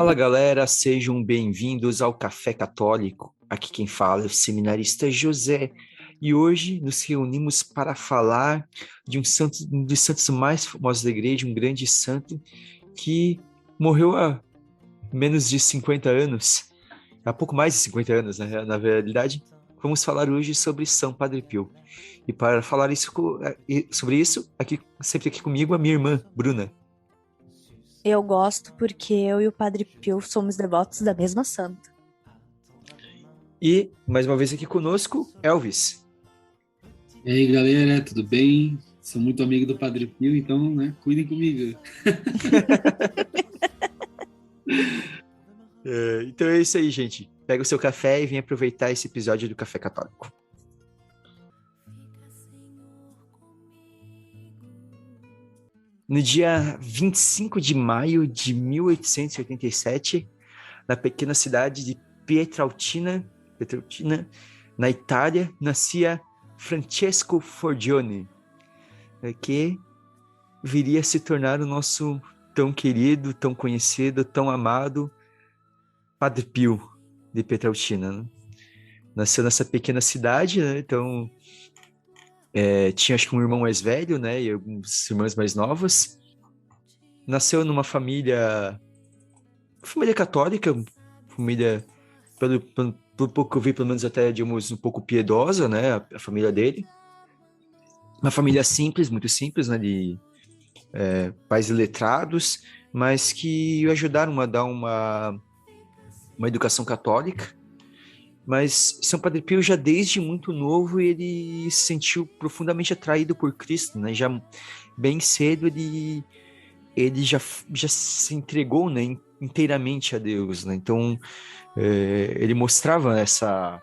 Fala galera, sejam bem-vindos ao Café Católico. Aqui quem fala é o seminarista José e hoje nos reunimos para falar de um dos santos mais famosos da igreja, um grande santo que morreu há menos de 50 anos, há pouco mais de 50 anos na realidade. Vamos falar hoje sobre São Padre Pio. E para falar sobre isso, sempre aqui comigo a minha irmã, Bruna. Eu gosto porque eu e o Padre Pio somos devotos da mesma santa. E, mais uma vez aqui conosco, Elvis. E aí, galera, tudo bem? Sou muito amigo do Padre Pio, então, cuidem comigo. Então é isso aí, gente. Pega o seu café e vem aproveitar esse episódio do Café Católico. No dia 25 de maio de 1887, na pequena cidade de Pietrelcina, na Itália, nascia Francesco Forgione, que viria a se tornar o nosso tão querido, tão conhecido, tão amado Padre Pio de Pietrelcina, né? Nasceu nessa pequena cidade, né? Então tinha acho que um irmão mais velho, né, e algumas irmãs mais novas. Nasceu numa família católica, família, pelo pouco que eu vi, pelo menos até, digamos, um pouco piedosa, né, a família dele. Uma família simples, muito simples, né, de pais iletrados, mas que o ajudaram a dar uma educação católica. Mas São Padre Pio já desde muito novo ele se sentiu profundamente atraído por Cristo, né? Já bem cedo ele já se entregou, né, inteiramente a Deus, né? Então ele mostrava essa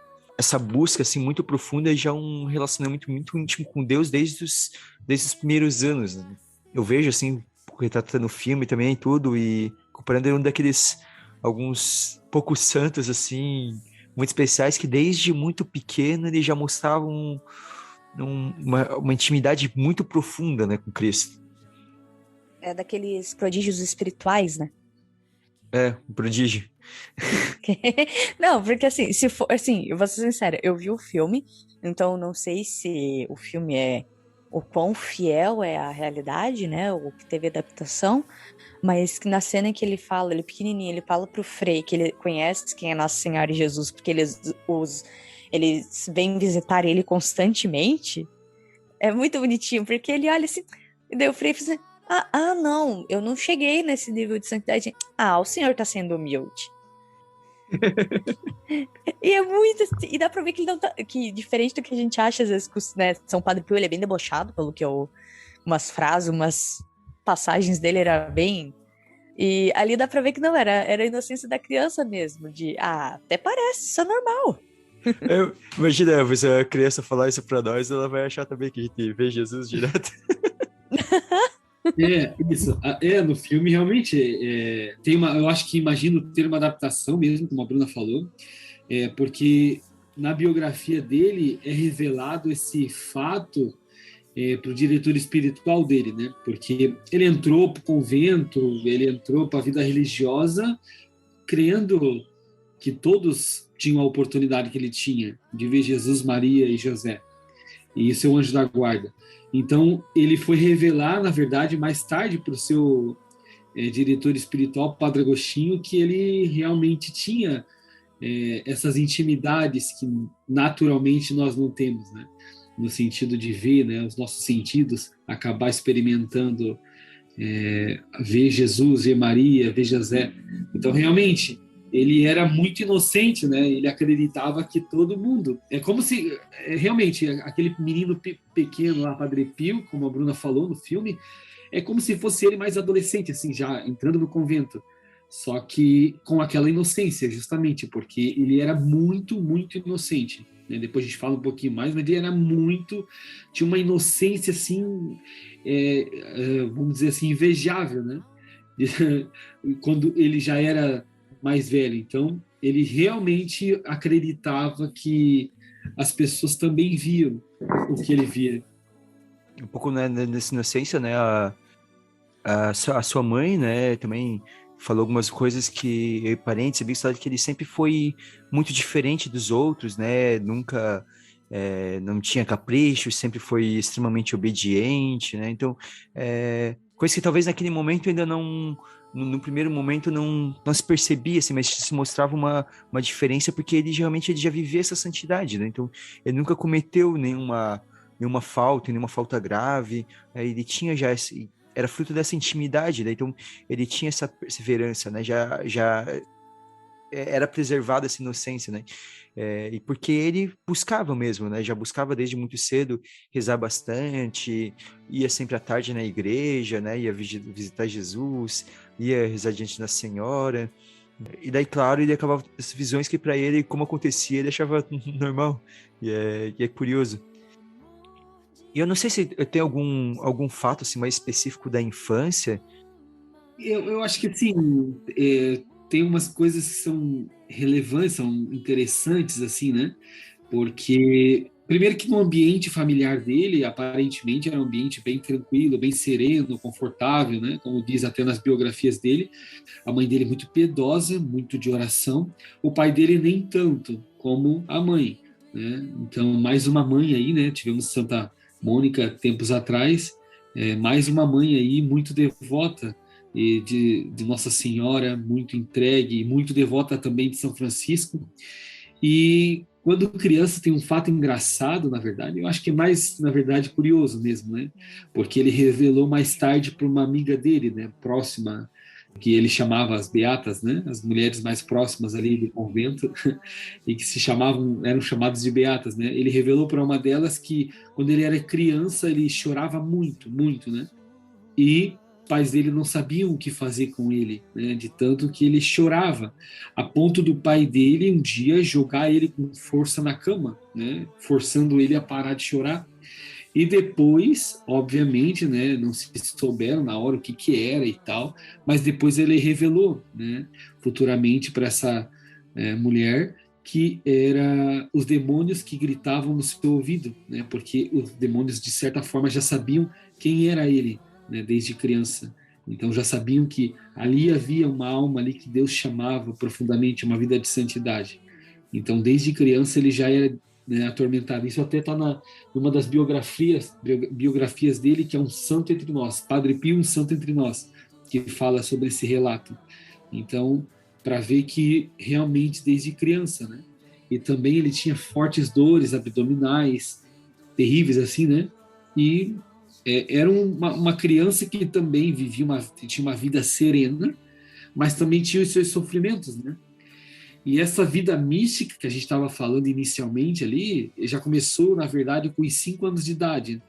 busca assim muito profunda e já um relacionamento muito íntimo com Deus desde os primeiros anos, né? Eu vejo assim, retratando o filme também e tudo, e comparando ele um daqueles alguns poucos santos assim muito especiais que desde muito pequeno ele já mostrava uma intimidade muito profunda, né, com Cristo. É daqueles prodígios espirituais, né? Um prodígio. Não, porque assim, se for assim, eu vou ser sincera, eu vi o filme, então não sei se o filme é o quão fiel é à realidade, né? O que teve adaptação, mas que na cena em que ele fala, ele é pequenininho, ele fala pro Frei que ele conhece quem é Nossa Senhora e Jesus, porque eles vêm visitar ele constantemente. É muito bonitinho, porque ele olha assim, e daí o Frei fala assim, não, eu não cheguei nesse nível de santidade. Ah, o senhor tá sendo humilde. E é muito. E dá pra ver que ele não tá. Que diferente do que a gente acha, às vezes, né, São Padre Pio, ele é bem debochado, pelo que eu. Umas frases, umas passagens dele era bem. E ali dá pra ver que não era a inocência da criança mesmo, de até parece, isso é normal. Imagina, se a criança falar isso pra nós, ela vai achar também que a gente vê Jesus direto. Isso. No filme realmente tem uma. Eu acho que imagino ter uma adaptação mesmo, como a Bruna falou, porque na biografia dele é revelado esse fato para o diretor espiritual dele, né? Porque ele entrou para o convento, ele entrou para a vida religiosa, crendo que todos tinham a oportunidade que ele tinha de ver Jesus, Maria e José e seu anjo da guarda. Então, ele foi revelar, na verdade, mais tarde para o seu diretor espiritual, Padre Agostinho, que ele realmente tinha essas intimidades que naturalmente nós não temos, né? No sentido de ver, né, os nossos sentidos, acabar experimentando ver Jesus, ver Maria, ver José. Então, realmente, ele era muito inocente, né? Ele acreditava que todo mundo... É como se, realmente, aquele menino pequeno lá, Padre Pio, como a Bruna falou no filme, é como se fosse ele mais adolescente, assim, já entrando no convento. Só que com aquela inocência, justamente, porque ele era muito, muito inocente. Né? Depois a gente fala um pouquinho mais, mas ele era muito... Tinha uma inocência, assim, vamos dizer assim, invejável, né? Quando ele já era mais velho. Então, ele realmente acreditava que as pessoas também viam o que ele via. Um pouco, né, nessa inocência, né, a sua mãe, né, também falou algumas coisas que eu reparei, sabia que ele sempre foi muito diferente dos outros, né? Nunca não tinha capricho, sempre foi extremamente obediente, né? Então, coisa que talvez naquele momento ainda não, no primeiro momento não se percebia, assim, mas se mostrava uma diferença porque realmente ele já vivia essa santidade, né? Então, ele nunca cometeu nenhuma falta, nenhuma falta grave, ele tinha já era fruto dessa intimidade, né? Então ele tinha essa perseverança, né? Já era preservada essa inocência, né? E porque ele buscava mesmo, né? Já buscava desde muito cedo rezar bastante, ia sempre à tarde na igreja, né? Ia visitar Jesus, ia rezar diante da Senhora. E daí, claro, ele acabava essas visões que para ele, como acontecia, ele achava normal. E é curioso. E eu não sei se tem algum fato assim, mais específico da infância. Eu acho que, assim, tem umas coisas que são relevantes, são interessantes, assim, né? Porque, primeiro que no ambiente familiar dele, aparentemente era um ambiente bem tranquilo, bem sereno, confortável, né? Como diz até nas biografias dele. A mãe dele muito piedosa, muito de oração. O pai dele nem tanto, como a mãe, né? Então, mais uma mãe aí, né? Tivemos Santa Mônica tempos atrás, mais uma mãe aí muito devota de Nossa Senhora, muito entregue e muito devota também de São Francisco. E quando criança tem um fato engraçado, na verdade, eu acho que é mais, na verdade, curioso mesmo, né? Porque ele revelou mais tarde para uma amiga dele, né, próxima, que ele chamava as beatas, né, as mulheres mais próximas ali do convento, e que eram chamadas de beatas, né? Ele revelou para uma delas que quando ele era criança ele chorava muito, muito, né? E os pais dele não sabiam o que fazer com ele, né? De tanto que ele chorava, a ponto do pai dele um dia jogar ele com força na cama, né? Forçando ele a parar de chorar. E depois, obviamente, né, não se souberam na hora o que que era e tal, mas depois ele revelou, né, futuramente para essa mulher que era os demônios que gritavam no seu ouvido, né, porque os demônios de certa forma já sabiam quem era ele, né, desde criança. Então já sabiam que ali havia uma alma ali que Deus chamava profundamente, uma vida de santidade. Então desde criança ele já era, né, atormentado. Isso até está numa das biografias dele, que é um santo entre nós, Padre Pio, um santo entre nós, que fala sobre esse relato. Então, para ver que realmente desde criança, né? E também ele tinha fortes dores abdominais, terríveis assim, né? E era uma criança que também tinha uma vida serena, mas também tinha os seus sofrimentos, né? E essa vida mística que a gente estava falando inicialmente ali, já começou, na verdade, com os 5 anos de idade.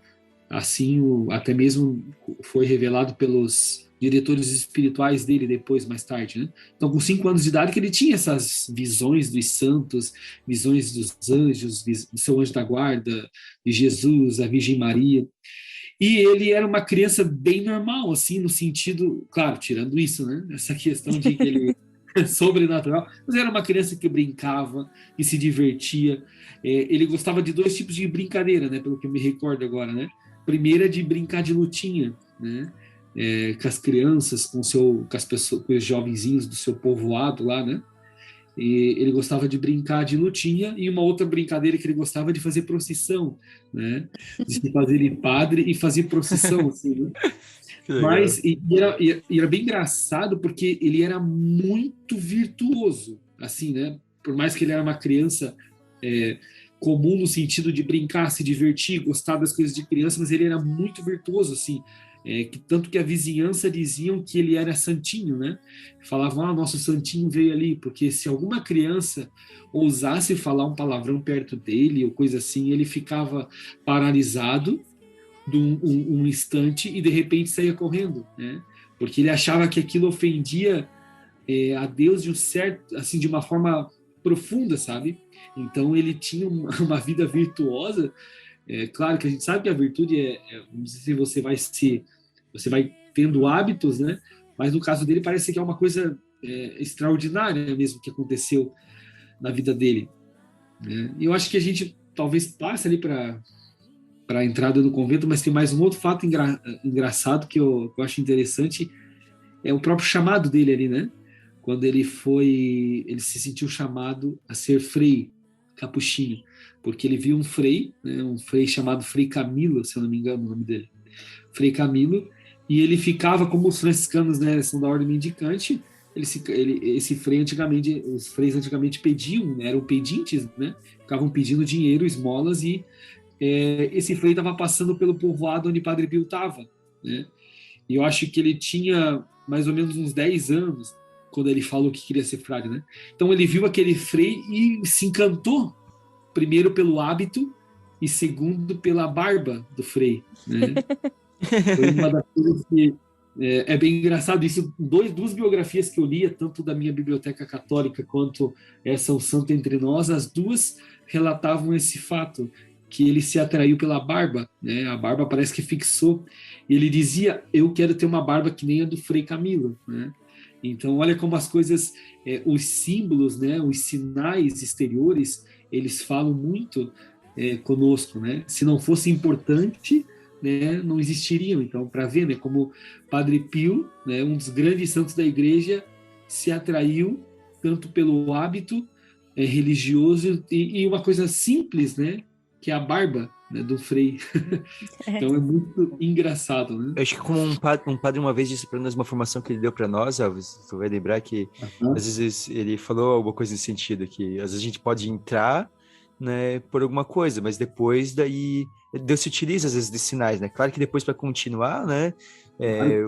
Assim, até mesmo foi revelado pelos diretores espirituais dele depois, mais tarde, né? Então, com 5 anos de idade, que ele tinha essas visões dos santos, visões dos anjos, do seu anjo da guarda, de Jesus, a Virgem Maria. E ele era uma criança bem normal, assim, no sentido, claro, tirando isso, né? Essa questão de que ele sobrenatural, mas era uma criança que brincava, que se divertia. Ele gostava de 2 tipos de brincadeira, né, pelo que eu me recordo agora, né? Primeira de brincar de lutinha, né? Com as crianças, com as pessoas, com os jovenzinhos do seu povoado lá, né? E ele gostava de brincar de lutinha, e uma outra brincadeira que ele gostava de fazer procissão, né? De se fazer ele padre e fazer procissão, assim, né? Mas era bem engraçado porque ele era muito virtuoso, assim, né? Por mais que ele era uma criança comum no sentido de brincar, se divertir, gostar das coisas de criança, mas ele era muito virtuoso, assim, tanto que a vizinhança diziam que ele era santinho, né? Falavam, nosso santinho veio ali, porque se alguma criança ousasse falar um palavrão perto dele ou coisa assim, ele ficava paralisado de um instante e de repente saía correndo, né? Porque ele achava que aquilo ofendia a Deus de um certo, assim, de uma forma profunda, sabe? Então ele tinha uma vida virtuosa. Claro que a gente sabe que a virtude vamos dizer, você vai tendo hábitos, né? Mas no caso dele parece que é uma coisa extraordinária mesmo que aconteceu na vida dele, né? E eu acho que a gente talvez passe ali para a entrada do convento, mas tem mais um outro fato engraçado que eu acho interessante, é o próprio chamado dele ali, né? Quando ele se sentiu chamado a ser frei capuchinho, porque ele viu um frei, né, um frei chamado Frei Camilo, se eu não me engano o nome dele, Frei Camilo, e ele ficava, como os franciscanos, né, são da ordem mendicante, esse frei antigamente, os freis antigamente pediam, né, eram pedintes, né, ficavam pedindo dinheiro, esmolas, e esse frei estava passando pelo povoado onde Padre Pio estava, né, e eu acho que ele tinha mais ou menos uns 10 anos, quando ele falou que queria ser frade, né? Então ele viu aquele frei e se encantou, primeiro pelo hábito e segundo pela barba do frei, né? Foi uma das coisas que é bem engraçado isso. Duas biografias que eu lia, tanto da minha biblioteca católica quanto essa O Santo Entre Nós, as duas relatavam esse fato, que ele se atraiu pela barba, né? A barba parece que fixou. E ele dizia, eu quero ter uma barba que nem a do Frei Camilo, né? Então, olha como as coisas, os símbolos, né, os sinais exteriores, eles falam muito conosco, né? Se não fosse importante, né, não existiriam. Então, para ver, né, como Padre Pio, né, um dos grandes santos da Igreja, se atraiu tanto pelo hábito religioso e uma coisa simples, né, que é a barba, né, do frei. Então é muito engraçado, né? Eu acho que como um padre uma vez disse para nós, uma formação que ele deu para nós, Elvis, tu vai lembrar que às vezes ele falou alguma coisa nesse sentido, que às vezes a gente pode entrar, né, por alguma coisa, mas depois daí Deus se utiliza às vezes de sinais, né? Claro que depois para continuar, né,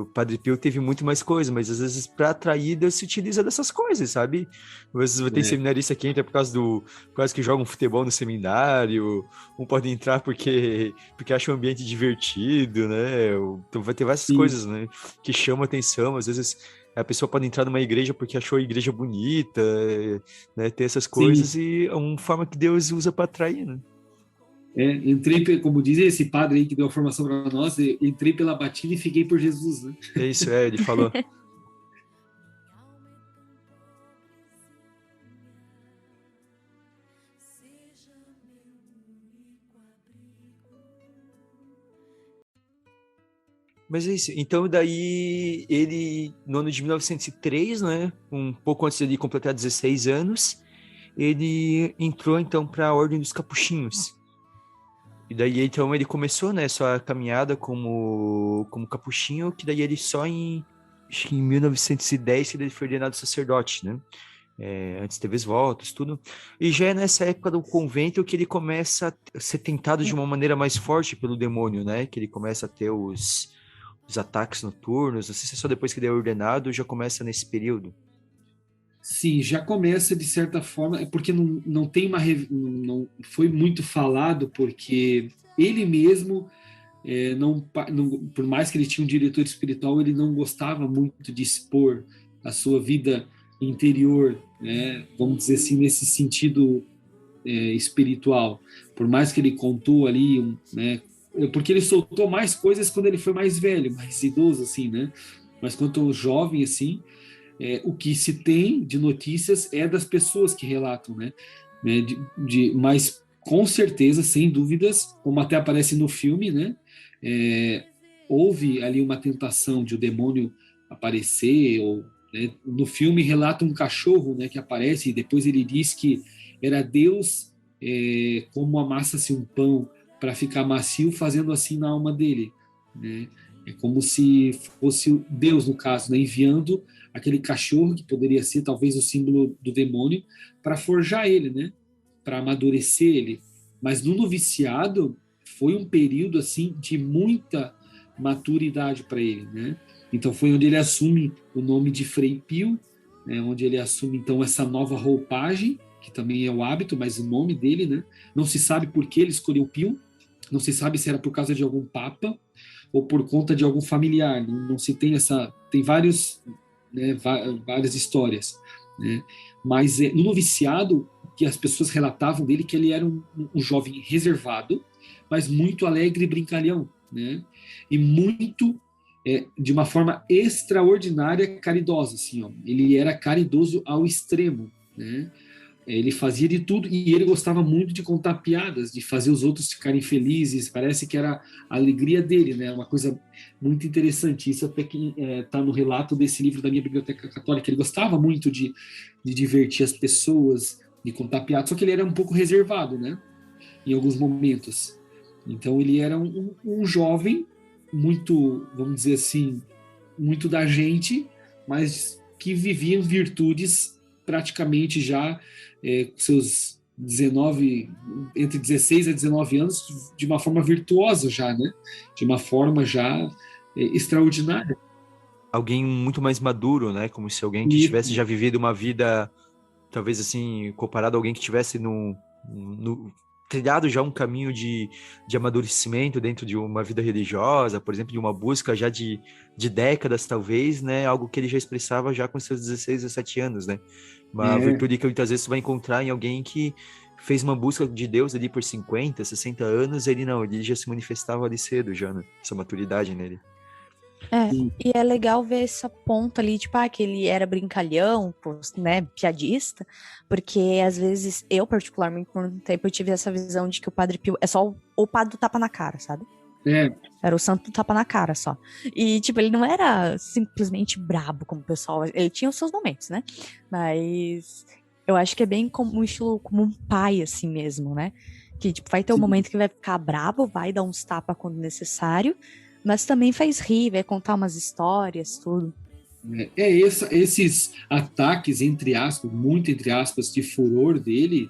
o Padre Pio teve muito mais coisa, mas às vezes para atrair Deus se utiliza dessas coisas, sabe? Às vezes vai ter seminarista que entra por causa que joga um futebol no seminário, um pode entrar porque acha o ambiente divertido, né? Então vai ter várias coisas, né, que chamam a atenção. Às vezes a pessoa pode entrar numa igreja porque achou a igreja bonita, né? Ter essas coisas e é uma forma que Deus usa para atrair, né? Entrei, como diz esse padre aí que deu a formação para nós, entrei pela batina e fiquei por Jesus, né? É isso, ele falou. Mas é isso. Então, daí, ele, no ano de 1903, né, um pouco antes de completar 16 anos, ele entrou, então, para a Ordem dos Capuchinhos. E daí, então, ele começou, né, sua caminhada como capuchinho, que daí ele só acho que em 1910 ele foi ordenado sacerdote, né? Antes teve os votos, tudo. E já é nessa época do convento que ele começa a ser tentado de uma maneira mais forte pelo demônio, né? Que ele começa a ter os ataques noturnos. Não sei se é só depois que ele é ordenado ou já começa nesse período. Sim, já começa de certa forma, porque não tem não foi muito falado, porque ele mesmo, por mais que ele tinha um diretor espiritual, ele não gostava muito de expor a sua vida interior, né? Vamos dizer assim, nesse sentido espiritual. Por mais que ele contou ali, né? Porque ele soltou mais coisas quando ele foi mais velho, mais idoso, assim, né? Mas quando jovem, assim, o que se tem de notícias é das pessoas que relatam, né? Mas com certeza, sem dúvidas, como até aparece no filme, né? Houve ali uma tentação de o demônio aparecer, ou, né? No filme relata um cachorro, né, que aparece e depois ele diz que era Deus como amassa-se um pão para ficar macio, fazendo assim na alma dele, né? É como se fosse Deus, no caso, né, enviando aquele cachorro, que poderia ser talvez o símbolo do demônio, para forjar ele, né, para amadurecer ele. Mas no noviciado foi um período assim de muita maturidade para ele, né? Então foi onde ele assume o nome de Frei Pio, né, onde ele assume então essa nova roupagem, que também é o hábito, mas o nome dele, né? Não se sabe por que ele escolheu Pio, não se sabe se era por causa de algum papa ou por conta de algum familiar. Não se tem tem várias histórias, né? Mas no noviciado, que as pessoas relatavam dele, que ele era um jovem reservado, mas muito alegre e brincalhão, né? E muito, de uma forma extraordinária, caridosa, assim, ó. Ele era caridoso ao extremo, né? Ele fazia de tudo e ele gostava muito de contar piadas, de fazer os outros ficarem felizes. Parece que era a alegria dele, né? Uma coisa muito interessante. Isso até que está no relato desse livro da minha biblioteca católica. Ele gostava muito de divertir as pessoas, de contar piadas, só que ele era um pouco reservado, né? Em alguns momentos. Então ele era um jovem muito, vamos dizer assim, muito da gente, mas que vivia virtudes praticamente já com seus 19, entre 16 a 19 anos, de uma forma virtuosa já, né? De uma forma já extraordinária. Alguém muito mais maduro, né? Como se alguém que tivesse já vivido uma vida, talvez assim, comparado a alguém que tivesse trilhado já um caminho de amadurecimento dentro de uma vida religiosa, por exemplo, de uma busca já de décadas, talvez, né? Algo que ele já expressava já com seus 16, 17 anos, né? Uma virtude que muitas vezes você vai encontrar em alguém que fez uma busca de Deus ali por 50, 60 anos, ele já se manifestava ali cedo já, né? Essa maturidade nele. E é legal ver essa ponta ali, tipo, que ele era brincalhão, né, piadista, porque às vezes eu, particularmente, por um tempo, eu tive essa visão de que o Padre Pio é só o padre do tapa na cara, sabe? Era o santo do tapa na cara só. E, tipo, ele não era simplesmente brabo como o pessoal, ele tinha os seus momentos, né? Mas eu acho que é bem como um estilo, como um pai, assim mesmo, né? Que, tipo, vai ter um momento que vai ficar brabo, vai dar uns tapas quando necessário, mas também faz rir, vai contar umas histórias, tudo. Esses ataques, entre aspas, muito entre aspas, de furor dele,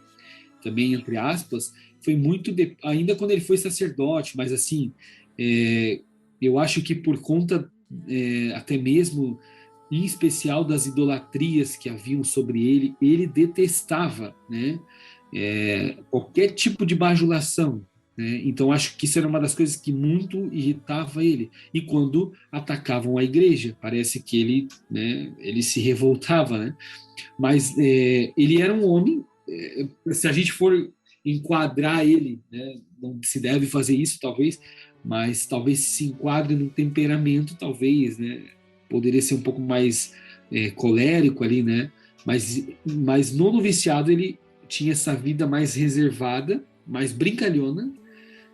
também entre aspas, foi muito ainda quando ele foi sacerdote, mas assim, eu acho que por conta até mesmo, em especial das idolatrias que haviam sobre ele detestava, né, qualquer tipo de bajulação. Né? Então, acho que isso era uma das coisas que muito irritava ele. E quando atacavam a igreja, parece que ele, né, ele se revoltava. Né? Mas ele era um homem, se a gente for enquadrar ele, né, não se deve fazer isso, talvez, mas talvez se enquadre no temperamento, talvez, né, poderia ser um pouco mais colérico ali, né? Mas no noviciado ele tinha essa vida mais reservada, mais brincalhona.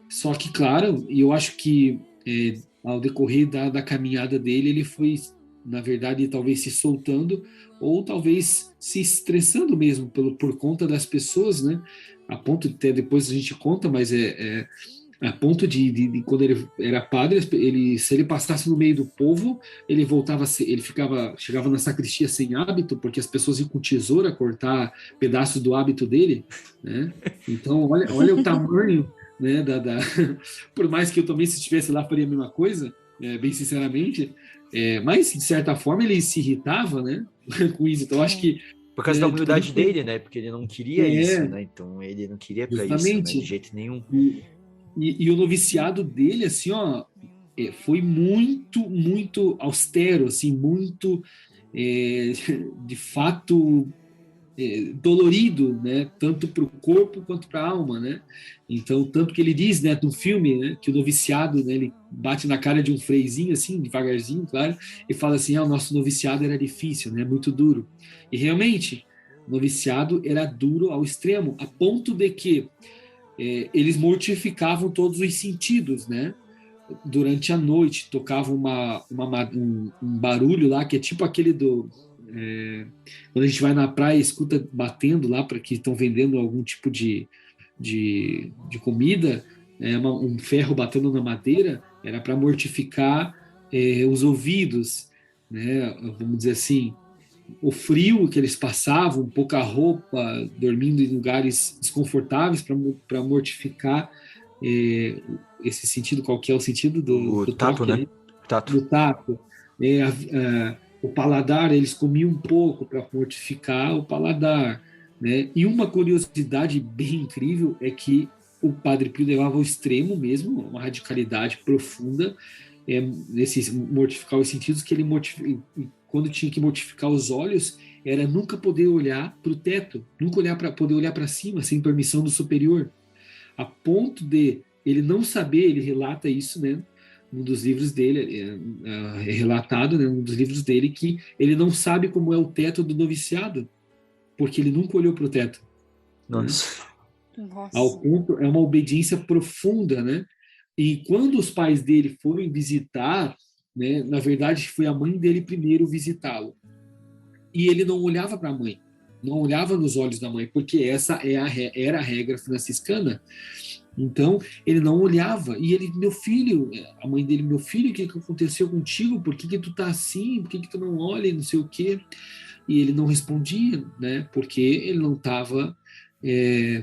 Só que, claro, e eu acho que ao decorrer da caminhada dele, ele foi, na verdade, talvez se soltando ou talvez se estressando mesmo por conta das pessoas, né? A ponto de até depois a gente conta, mas a ponto de quando ele era padre, se ele passasse no meio do povo, ele chegava na sacristia sem hábito, porque as pessoas iam com tesoura cortar pedaços do hábito dele, né? Então, olha o tamanho, né, por mais que eu também, se estivesse lá, faria a mesma coisa, bem sinceramente, mas, de certa forma, ele se irritava, né, com isso. Então, acho que... Por causa da humildade dele, né? Porque ele não queria isso, né? Então, ele não queria para isso, né? De jeito nenhum. E o noviciado dele, assim, ó, foi muito, muito austero, assim, muito, de fato, dolorido, né? Tanto para o corpo quanto para a alma, né? Então, tanto que ele diz, né, no filme, né, que o noviciado, né, ele bate na cara de um freizinho, assim, devagarzinho, claro, e fala assim, o nosso noviciado era difícil, né? Muito duro. E realmente, o noviciado era duro ao extremo, a ponto de que eles mortificavam todos os sentidos, né? Durante a noite, tocavam um barulho lá, que é tipo aquele quando a gente vai na praia e escuta batendo lá, para que estão vendendo algum tipo de comida, um ferro batendo na madeira, era para mortificar os ouvidos, né? Vamos dizer assim, o frio que eles passavam, pouca roupa, dormindo em lugares desconfortáveis para mortificar esse sentido. Qual que é o sentido do tato, toque, né? Tato. Do tato. O paladar, eles comiam um pouco para mortificar o paladar, né? E uma curiosidade bem incrível é que o Padre Pio levava ao extremo mesmo, uma radicalidade profunda, mortificar os sentidos, que ele quando tinha que mortificar os olhos, era nunca poder olhar para o teto, nunca poder olhar para cima, sem permissão do superior, a ponto de ele não saber, ele relata isso, né, num dos livros dele, relatado, né, num dos livros dele, que ele não sabe como é o teto do noviciado, porque ele nunca olhou para o teto. Nossa. Ao ponto, é uma obediência profunda, né? E quando os pais dele foram visitar, né, na verdade foi a mãe dele primeiro visitá-lo. E ele não olhava para a mãe, não olhava nos olhos da mãe, porque essa era a regra franciscana. Então, ele não olhava, e ele, meu filho, a mãe dele, meu filho, o que aconteceu contigo? Por que tu tá assim? Por que tu não olha? Não sei o quê. E ele não respondia, né? Porque ele não estava,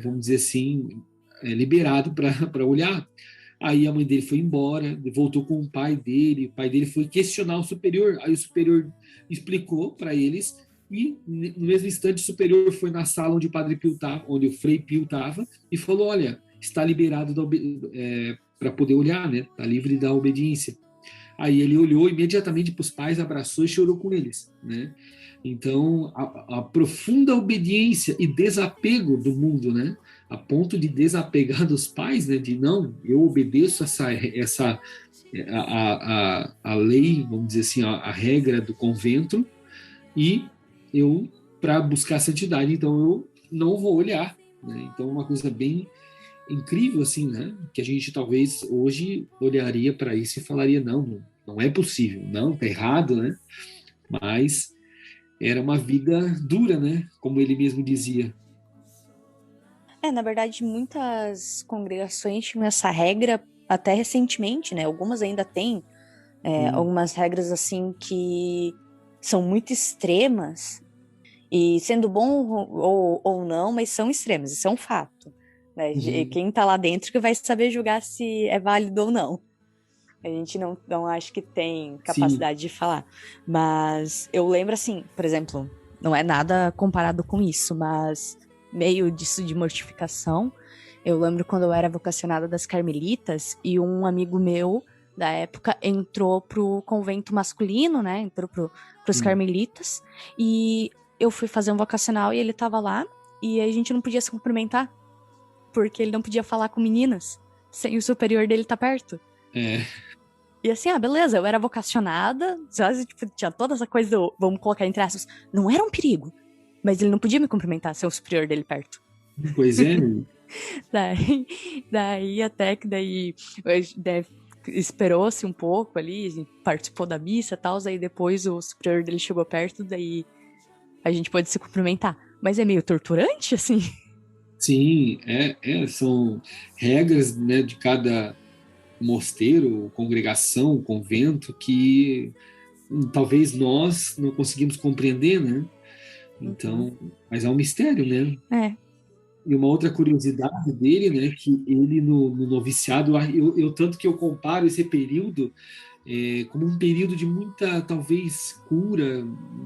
vamos dizer assim, liberado para olhar. Aí a mãe dele foi embora, voltou com o pai dele foi questionar o superior, aí o superior explicou para eles, e no mesmo instante o superior foi na sala onde o Padre Pio estava, onde o Frei Pio estava, e falou, olha, está liberado para poder olhar, né? Está livre da obediência. Aí ele olhou imediatamente para os pais, abraçou e chorou com eles, né? Então, a profunda obediência e desapego do mundo, né? A ponto de desapegar dos pais, né? De não, eu obedeço a lei, vamos dizer assim, a regra do convento, e eu, para buscar a santidade, então eu não vou olhar, né? Então, uma coisa bem incrível, assim, né? Que a gente talvez hoje olharia para isso e falaria, não, não é possível, não, tá errado, né? Mas era uma vida dura, né? Como ele mesmo dizia. Na verdade, muitas congregações tinham essa regra até recentemente, né? Algumas ainda têm algumas regras assim que são muito extremas, e sendo bom ou não, mas são extremas, isso é um fato, né? Quem tá lá dentro que vai saber julgar se é válido ou não. A gente não acha que tem capacidade de falar. Mas eu lembro assim, por exemplo, não é nada comparado com isso, mas meio disso de mortificação. Eu lembro quando eu era vocacionada das Carmelitas e um amigo meu da época entrou pro convento masculino, né? Entrou pros Carmelitas. E eu fui fazer um vocacional e ele tava lá. E a gente não podia se cumprimentar, porque ele não podia falar com meninas sem o superior dele estar perto. E assim, beleza, eu era vocacionada, sabe? Tipo, tinha toda essa coisa do, vamos colocar entre aspas, não era um perigo, mas ele não podia me cumprimentar sem o superior dele perto. Pois é. daí até que esperou-se um pouco ali, participou da missa e tal, aí depois o superior dele chegou perto, daí a gente pôde se cumprimentar. Mas é meio torturante, assim. Sim, são regras, né, de cada mosteiro, congregação, convento, que talvez nós não conseguimos compreender, né? Então, mas é um mistério, né? E uma outra curiosidade dele, né, que ele no noviciado, eu tanto que eu comparo esse período como um período de muita, talvez, cura,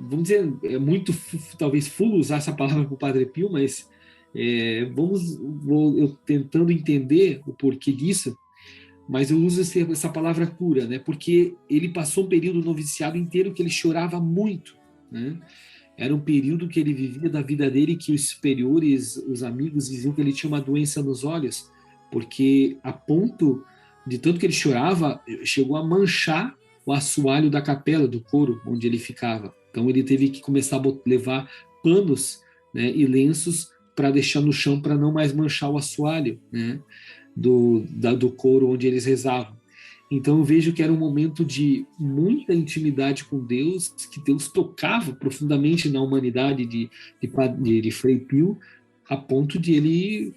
vamos dizer, é muito, talvez, fulo usar essa palavra para o Padre Pio, mas eu tentando entender o porquê disso, mas eu uso essa palavra cura, né? Porque ele passou um período noviciado inteiro que ele chorava muito, né? Era um período que ele vivia da vida dele que os superiores, os amigos diziam que ele tinha uma doença nos olhos, porque a ponto de tanto que ele chorava, chegou a manchar o assoalho da capela, do coro onde ele ficava. Então ele teve que começar a levar panos, né, e lenços para deixar no chão para não mais manchar o assoalho, né, do coro onde eles rezavam. Então eu vejo que era um momento de muita intimidade com Deus, que Deus tocava profundamente na humanidade de Frei Pio, a ponto de ele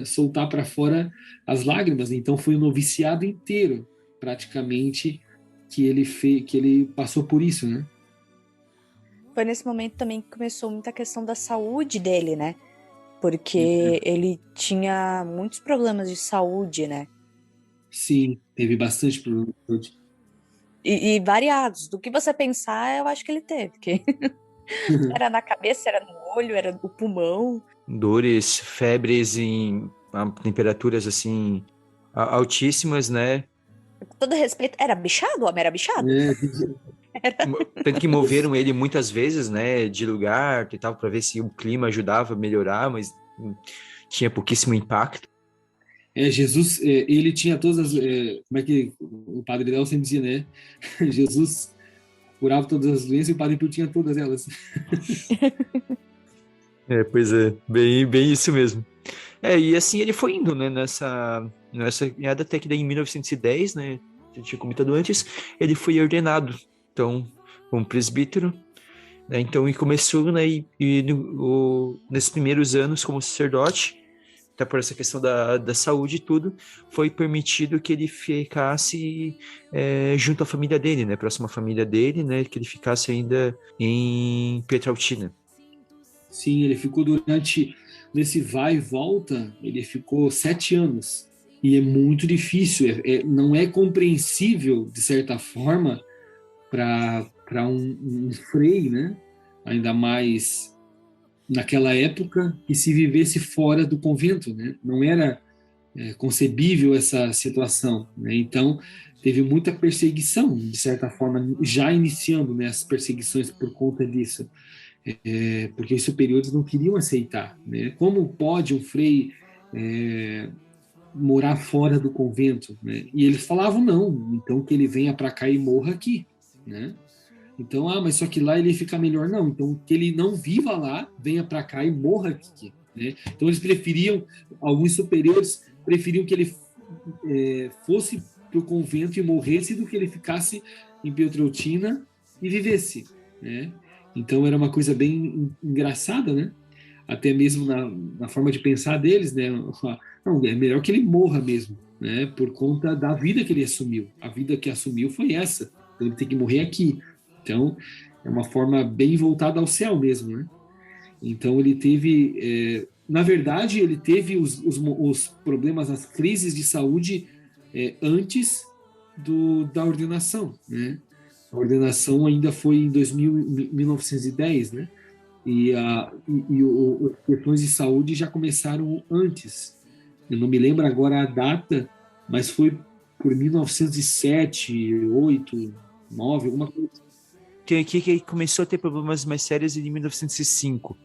soltar para fora as lágrimas. Então foi um noviciado inteiro, praticamente, que ele passou por isso, né? Foi nesse momento também que começou muita questão da saúde dele, né? Porque ele tinha muitos problemas de saúde, né? Sim, teve bastante problema de saúde. E variados. Do que você pensar, eu acho que ele teve. Porque era na cabeça, era no olho, era no pulmão. Dores, febres em temperaturas assim altíssimas, né? Com todo respeito, era bichado? O homem era bichado? Tanto que moveram ele muitas vezes, né, de lugar, tentava para ver se o clima ajudava a melhorar, mas tinha pouquíssimo impacto. Jesus, ele tinha todas as... como é que o Padre Léo sempre dizia, né? Jesus curava todas as doenças e o Padre Pio tinha todas elas. Pois é, bem isso mesmo. E assim ele foi indo, né, nessa caminhada até que daí em 1910, né, eu tinha comentado antes, ele foi ordenado, então, como presbítero, né, então, e começou, né, nesses primeiros anos como sacerdote, até por essa questão da saúde e tudo, foi permitido que ele ficasse junto à família dele, né, próxima à família dele, né, que ele ficasse ainda em Pietrautina. Sim, ele ficou nesse vai e volta, ele ficou 7 anos. E é muito difícil, não é compreensível, de certa forma, para um frei, né? Ainda mais naquela época, que se vivesse fora do convento, né? Não era concebível essa situação, né? Então, teve muita perseguição, de certa forma, já iniciando, né, as perseguições por conta disso, porque os superiores não queriam aceitar, né? Como pode um frei morar fora do convento, né? E eles falavam não, então que ele venha para cá e morra aqui, né? Então, mas só que lá ele fica melhor, não. Então, que ele não viva lá, venha para cá e morra aqui, né? Então, eles preferiam, alguns superiores preferiam que ele fosse para o convento e morresse do que ele ficasse em Pietreutina e vivesse, né? Então, era uma coisa bem engraçada, né? Até mesmo na forma de pensar deles, né? Não, é melhor que ele morra mesmo, né? Por conta da vida que ele assumiu. A vida que assumiu foi essa. Então, ele tem que morrer aqui. Então, é uma forma bem voltada ao céu mesmo, né? Então, ele teve, na verdade, ele teve os problemas, as crises de saúde antes da ordenação, né? A ordenação ainda foi em 1910, né? As questões de saúde já começaram antes. Eu não me lembro agora a data, mas foi por 1907, 8, 9, alguma coisa. Tem aqui que começou a ter problemas mais sérios em 1905.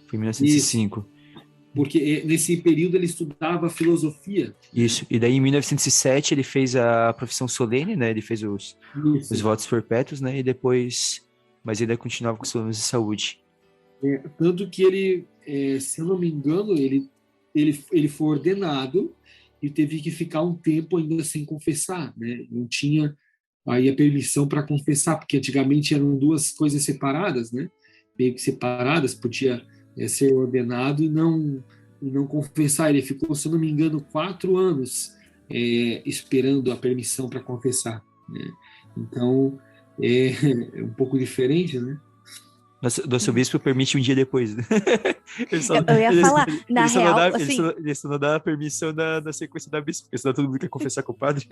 Foi em Isso, 1905. porque nesse período ele estudava filosofia, né? Isso. E daí, em 1907, ele fez a profissão solene, né? Ele fez os Isso. votos perpétuos, né? E depois... Mas ele continuava com os problemas de saúde. Tanto que ele, se eu não me engano, ele foi ordenado e teve que ficar um tempo ainda sem confessar, né? Não tinha aí a permissão para confessar, porque antigamente eram duas coisas separadas, né? Meio que separadas, podia ser ordenado e não confessar. Ele ficou, se eu não me engano, 4 anos esperando a permissão para confessar, né? Então é um pouco diferente, né? Nosso bispo permite um dia depois. Né? Ele só, Eu ia ele, falar, na ele só não real, dá, assim, ele só não dá a permissão na sequência da bispo, porque senão todo mundo quer confessar com o padre.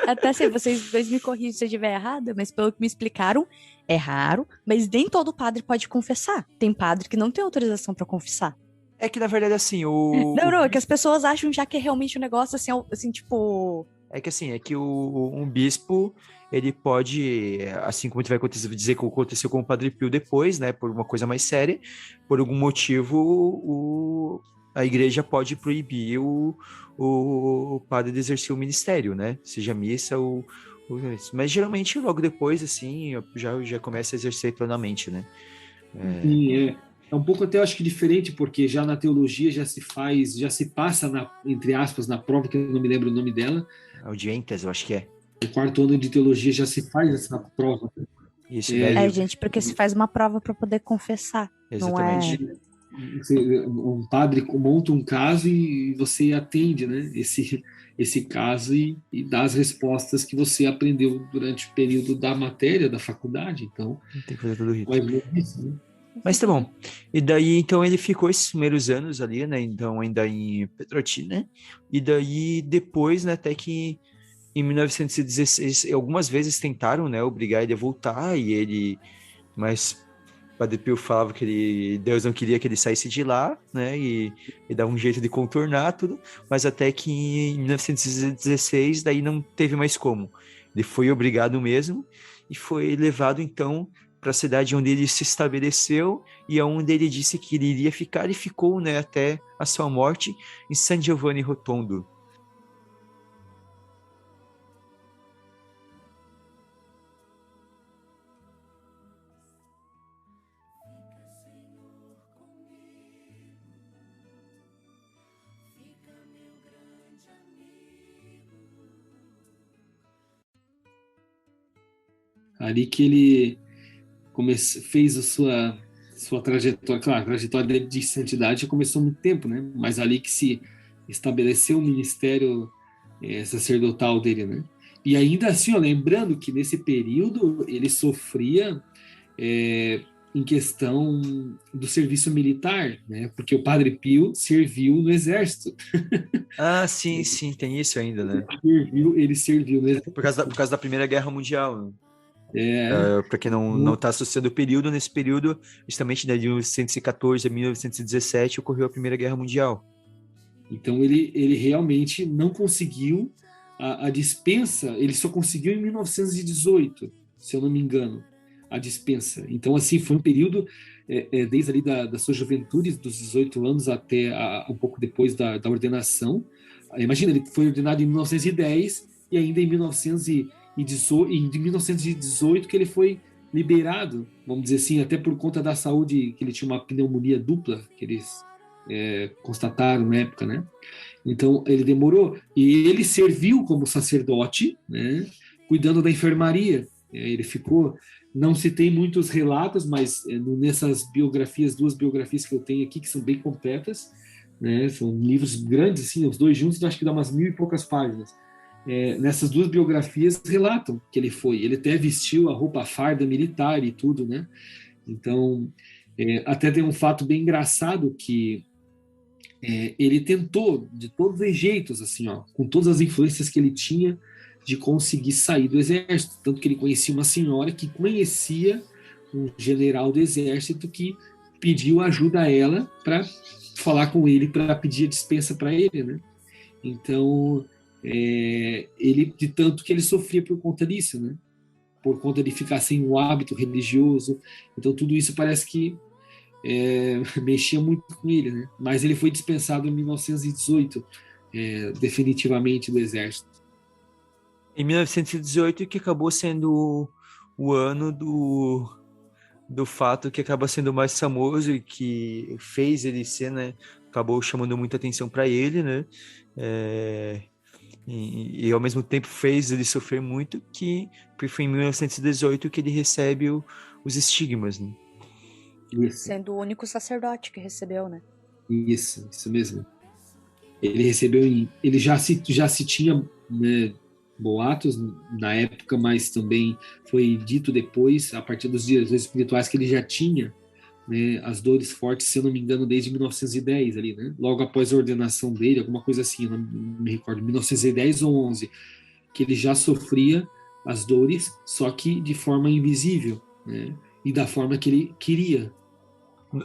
até se vocês dois me corrigem se eu estiver errada, mas pelo que me explicaram, é raro, mas nem todo padre pode confessar. Tem padre que não tem autorização pra confessar. É que, na verdade, assim, Não, o não, é que as bispo. pessoas acham já que é realmente um negócio assim, assim, tipo. É que assim, um bispo, ele pode, assim como vai acontecer, dizer que aconteceu com o Padre Pio depois, né, por uma coisa mais séria, por algum motivo, a igreja pode proibir o padre de exercer o ministério, né, seja missa mas geralmente logo depois, assim, já começa a exercer plenamente, né. Sim, é um pouco até acho que diferente, porque já na teologia já se passa entre aspas, na prova, que eu não me lembro o nome dela, Audiências, eu acho que é. no quarto ano de teologia já se faz essa prova. Isso, É, É, daí, gente, porque se faz uma prova pra poder confessar. Não é. exatamente. um padre monta um caso e você atende, né, esse caso e dá as respostas que você aprendeu durante o período da matéria da faculdade. Então, Tem que fazer todo o rito. mais ou menos isso, né? Mas tá bom. E daí, então, ele ficou esses primeiros anos ali, né? Então, ainda em Petrotina. E daí, depois, né? Até que em 1916, algumas vezes tentaram, né? Obrigar ele a voltar. E ele... Mas Padre Pio falava que Deus não queria que ele saísse de lá, né? E dava um jeito de contornar tudo. Mas até que em 1916, daí não teve mais como. Ele foi obrigado mesmo. E foi levado, então, para a cidade onde ele se estabeleceu e onde ele disse que ele iria ficar e ficou, né, até a sua morte em San Giovanni Rotondo. Ali que ele fez a sua trajetória. Claro, a trajetória dele de santidade já começou há muito tempo, né? Mas ali que se estabeleceu o ministério sacerdotal dele, né? E ainda assim, ó, lembrando que nesse período ele sofria em questão do serviço militar, né? Porque o Padre Pio serviu no exército. Ah, sim, sim, tem isso ainda, né? Ele serviu no exército. Por causa da Primeira Guerra Mundial, né? É, Para quem não está associando o período, nesse período, justamente de 1914 a 1917, ocorreu a Primeira Guerra Mundial. então ele realmente não conseguiu a dispensa, ele só conseguiu em 1918, se eu não me engano, a dispensa. Então, assim, foi um período, desde ali da sua juventude, dos 18 anos até um pouco depois da ordenação. Imagina, ele foi ordenado em 1910 e ainda em 1918 que ele foi liberado, vamos dizer assim, até por conta da saúde, que ele tinha uma pneumonia dupla, que eles constataram na época, né? Então, ele demorou. E ele serviu como sacerdote, né? Cuidando da enfermaria. Ele ficou... Não se tem muitos relatos, mas nessas biografias, 2 biografias que eu tenho aqui, que são bem completas, né? São livros grandes, assim, os 2 juntos, acho que dá umas 1000 e poucas páginas. Nessas 2 biografias relatam que ele foi. Ele até vestiu a roupa farda militar e tudo, né? Então, até tem um fato bem engraçado que ele tentou, de todos os jeitos, assim, ó, com todas as influências que ele tinha, de conseguir sair do exército. Tanto que ele conhecia uma senhora que conhecia um general do exército que pediu ajuda a ela para falar com ele, para pedir a dispensa para ele, né? Então, ele, de tanto que ele sofria por conta disso, né? Por conta de ficar sem um hábito religioso. Então, tudo isso parece que mexia muito com ele, né? Mas ele foi dispensado em 1918, definitivamente do exército. Em 1918, que acabou sendo o ano do fato que acaba sendo mais famoso e que fez ele ser, né? Acabou chamando muita atenção para ele, né? E ao mesmo tempo fez ele sofrer muito, que foi em 1918 que ele recebe os estigmas, né? Isso. Sendo o único sacerdote que recebeu, né? Isso mesmo. Ele recebeu ele já se tinha, né, boatos na época, mas também foi dito depois, a partir dos diretores espirituais, que ele já tinha, né, as dores fortes, se eu não me engano, desde 1910 ali, né? Logo após a ordenação dele, alguma coisa assim, eu não me recordo, 1910 ou 11, que ele já sofria as dores, só que de forma invisível, né? E da forma que ele queria.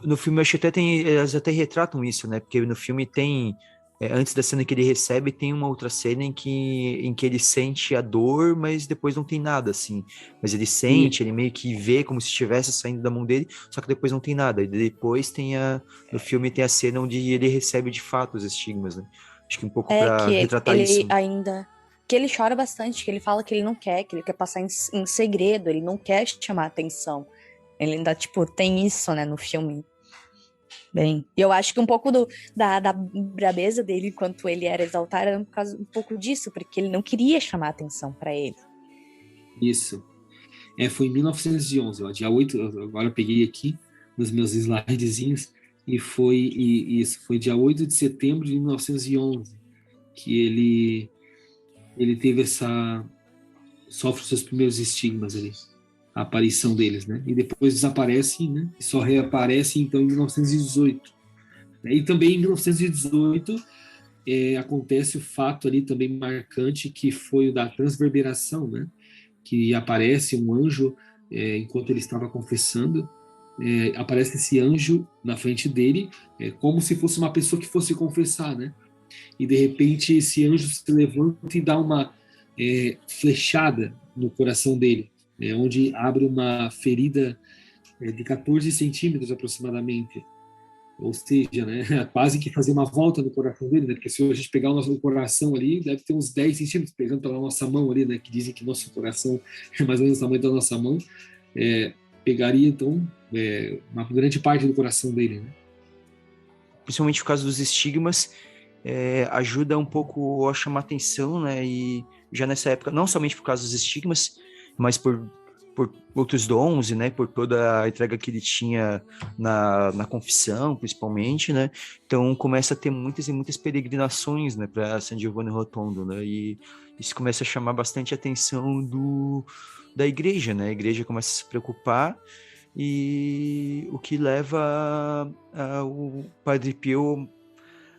No filme, eu acho que eles até retratam isso, né? Porque no filme tem, antes da cena que ele recebe, tem uma outra cena em que ele sente a dor, mas depois não tem nada, assim. Mas ele sente, ele meio que vê como se estivesse saindo da mão dele, só que depois não tem nada. E depois no filme tem a cena onde ele recebe de fato os estigmas, né? Acho que um pouco pra retratar ele isso. ainda... Que ele chora bastante, que ele fala que ele não quer, que ele quer passar em segredo, ele não quer chamar atenção. Ele ainda, tipo, tem isso, né, no filme. Bem, e eu acho que um pouco da brabeza dele enquanto ele era exaltado era por causa um pouco disso, porque ele não queria chamar atenção para ele. Isso. Foi em 1911, ó, dia 8, agora eu peguei aqui nos meus slidezinhos, e isso foi dia 8 de setembro de 1911 que ele teve sofre os seus primeiros estigmas ali, a aparição deles, né? E depois desaparecem, né? E só reaparecem, então, em 1918. E também em 1918 acontece o fato ali também marcante, que foi o da transverberação, né? Que aparece um anjo, enquanto ele estava confessando, aparece esse anjo na frente dele, como se fosse uma pessoa que fosse confessar, né? E de repente esse anjo se levanta e dá uma flechada no coração dele, onde abre uma ferida de 14 centímetros aproximadamente. Ou seja, né, quase que fazer uma volta no coração dele, né? Porque se a gente pegar o nosso coração ali, deve ter uns 10 centímetros pegando pela nossa mão ali, né? Que dizem que nosso coração é mais ou menos o tamanho da nossa mão. Pegaria, então, uma grande parte do coração dele, né? Principalmente por causa dos estigmas, ajuda um pouco a chamar atenção, né? E já nessa época, não somente por causa dos estigmas, mas por por outros dons, né, por toda a entrega que ele tinha na confissão, principalmente, né, então começa a ter muitas e muitas peregrinações, né, para San Giovanni Rotondo, né, e isso começa a chamar bastante a atenção da igreja, né, a igreja começa a se preocupar, e o que leva o Padre Pio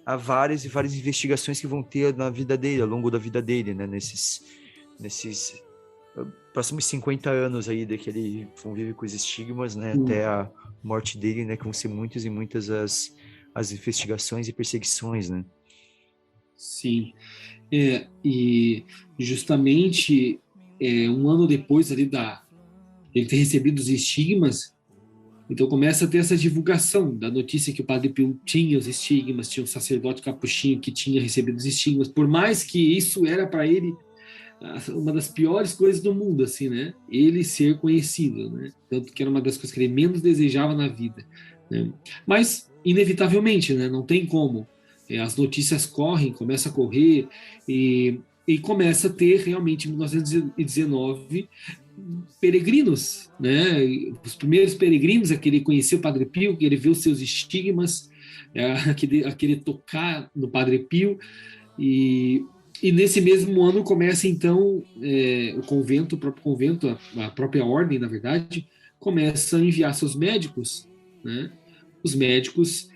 a várias e várias investigações que vão ter na vida dele, ao longo da vida dele, né, nesses próximos 50 anos aí de que ele convive com os estigmas, né, até a morte dele, né, que vão ser muitas e muitas as investigações e perseguições, né. Sim, e justamente um ano depois ali ele ter recebido os estigmas, então começa a ter essa divulgação da notícia que o Padre Pio tinha os estigmas, tinha um sacerdote capuchinho que tinha recebido os estigmas, por mais que isso era para ele uma das piores coisas do mundo, assim, né? Ele ser conhecido, né? Tanto que era uma das coisas que ele menos desejava na vida, né? Mas, inevitavelmente, né? Não tem como. As notícias correm, começa a correr e começa a ter realmente em 1919 peregrinos, né? Os primeiros peregrinos, aquele conhecer o Padre Pio, que ele vê os seus estigmas, aquele tocar no Padre Pio, e nesse mesmo ano começa então o próprio convento, a própria ordem, na verdade, começa a enviar seus médicos, né? Os médicos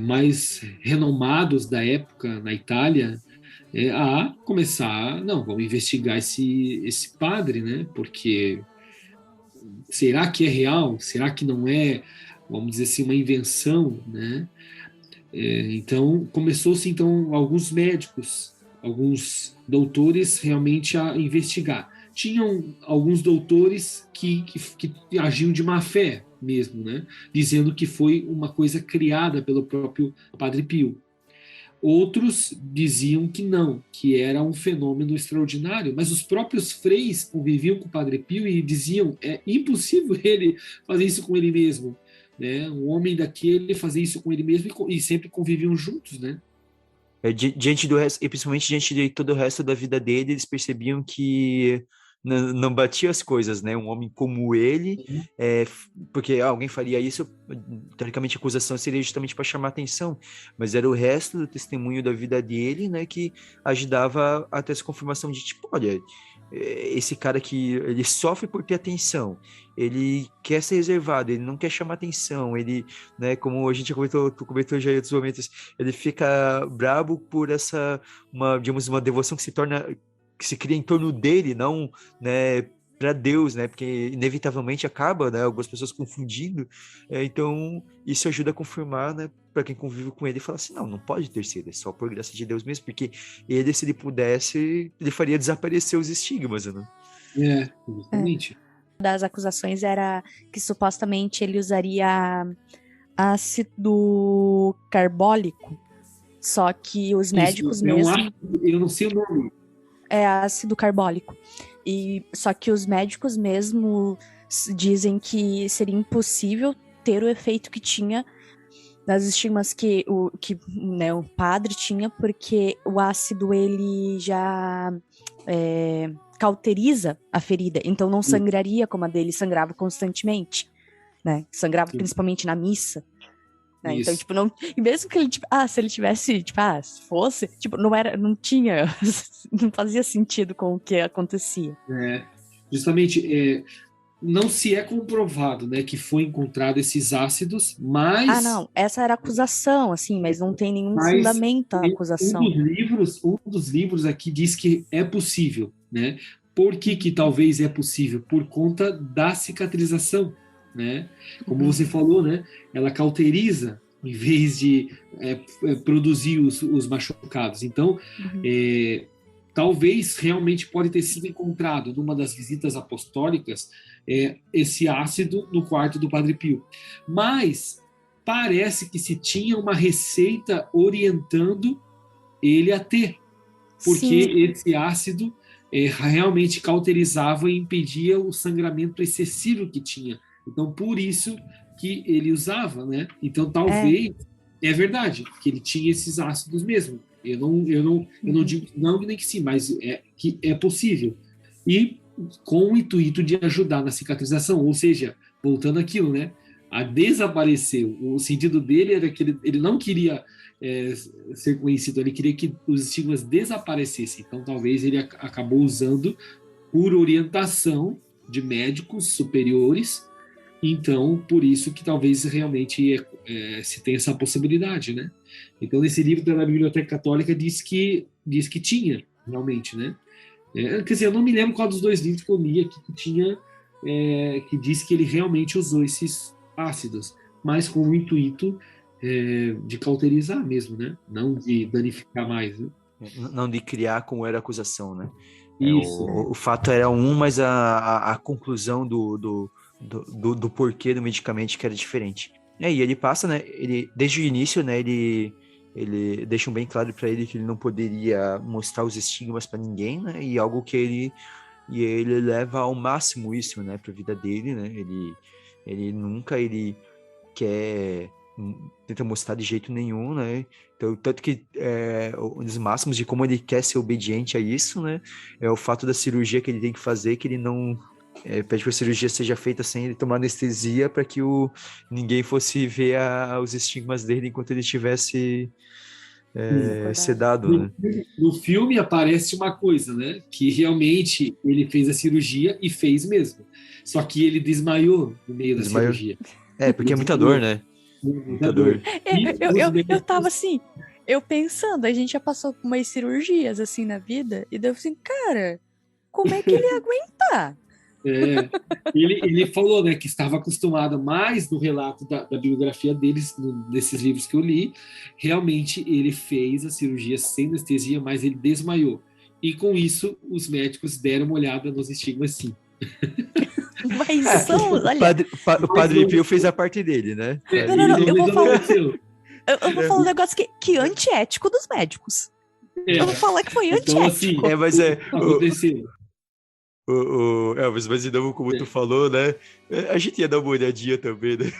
mais renomados da época na Itália, a começar, não, vamos investigar esse padre, né? Porque será que é real? Será que não é, vamos dizer assim, uma invenção, né? Então, começou-se então alguns médicos, alguns doutores realmente a investigar. Tinham alguns doutores que agiam de má fé mesmo, né? Dizendo que foi uma coisa criada pelo próprio Padre Pio. Outros diziam que não, que era um fenômeno extraordinário, mas os próprios freis conviviam com o Padre Pio e diziam é impossível ele fazer isso com ele mesmo, né? Um homem daquele fazer isso com ele mesmo e sempre conviviam juntos, né? Diante do resto, e principalmente diante de todo o resto da vida dele, eles percebiam que não batia as coisas, né? Um homem como ele, porque alguém faria isso, teoricamente a acusação seria justamente para chamar atenção, mas era o resto do testemunho da vida dele, né, que ajudava a ter essa confirmação de tipo, olha, esse cara que ele sofre por ter atenção, ele quer ser reservado, ele não quer chamar atenção, ele, né, como a gente comentou, tu comentou já em outros momentos, ele fica brabo por digamos, uma devoção que se cria em torno dele, não, né, para Deus, né, porque inevitavelmente acaba, né, algumas pessoas confundindo, então isso ajuda a confirmar, né, para quem convive com ele e fala assim, não pode ter sido, é só por graça de Deus mesmo, porque ele, se ele pudesse, ele faria desaparecer os estigmas, né? Exatamente. Das acusações era que supostamente ele usaria ácido carbólico, só que os médicos mesmo... Eu não sei o nome. É ácido carbólico. Só que os médicos mesmo dizem que seria impossível ter o efeito que tinha nas estigmas que o padre tinha, porque o ácido ele já cauteriza a ferida, então não sangraria como a dele sangrava constantemente, né? Sangrava principalmente na missa. Né? Então, tipo, não. E mesmo que ele, tipo, se ele tivesse, tipo, se fosse, tipo, não tinha, não fazia sentido com o que acontecia. Justamente, não se é comprovado, né, que foi encontrado esses ácidos, mas... não, essa era a acusação, assim, mas não tem nenhum fundamento a acusação. Um dos livros aqui diz que é possível, né? Por que talvez é possível? Por conta da cicatrização, né? Como você falou, né? Ela cauteriza em vez de produzir os machucados. Então, talvez realmente pode ter sido encontrado numa das visitas apostólicas esse ácido no quarto do Padre Pio. Mas parece que se tinha uma receita orientando ele a ter, porque esse ácido realmente cauterizava e impedia o sangramento excessivo que tinha. Então, por isso que ele usava, né? Então, talvez é verdade que ele tinha esses ácidos mesmo. Eu não digo não nem que sim, mas que é possível. E com o intuito de ajudar na cicatrização, ou seja, voltando àquilo, né? A desaparecer. O sentido dele era que ele não queria ser conhecido, ele queria que os estigmas desaparecessem. Então, talvez ele acabou usando por orientação de médicos superiores. Então, por isso que talvez realmente se tenha essa possibilidade, né? Então, nesse livro da Biblioteca Católica diz que tinha, realmente, né? Quer dizer, eu não me lembro qual dos dois livros que eu li aqui que tinha, que diz que ele realmente usou esses ácidos, mas com o intuito de cauterizar mesmo, né? Não de danificar mais, né? Não de criar como era a acusação, né? Isso. O fato era um, mas a conclusão do porquê do medicamento que era diferente. E ele passa, né? Desde o início, né? Ele deixa bem claro para ele que ele não poderia mostrar os estigmas para ninguém, né? E algo que ele leva ao máximo isso, né? Para a vida dele, né? Ele nunca quer tenta mostrar de jeito nenhum, né? Então, tanto que um dos máximos de como ele quer ser obediente a isso, né? É o fato da cirurgia que ele tem que fazer, que ele não pede que a cirurgia seja feita sem ele tomar anestesia para que ninguém fosse ver os estigmas dele enquanto ele estivesse sedado, né? No filme aparece uma coisa, né? Que realmente ele fez a cirurgia e fez mesmo. Só que ele desmaiou no meio da cirurgia. Porque é muita dor, né? Muita dor. Eu tava assim, eu pensando, a gente já passou por umas cirurgias assim na vida, e deu assim, cara, como é que ele ia aguentar? Ele falou, né, que estava acostumado mais no relato da biografia deles, desses livros que eu li. Realmente ele fez a cirurgia sem anestesia, mas ele desmaiou. E com isso, os médicos deram uma olhada nos estigmas, sim. Mas olha... O Padre Pio fez a parte dele, né? Não, eu vou falar um negócio que é antiético dos médicos. Eu vou falar que foi antiético. Então, assim, aconteceu. Elvis, mas de novo, como tu falou, né? A gente ia dar uma olhadinha também, né?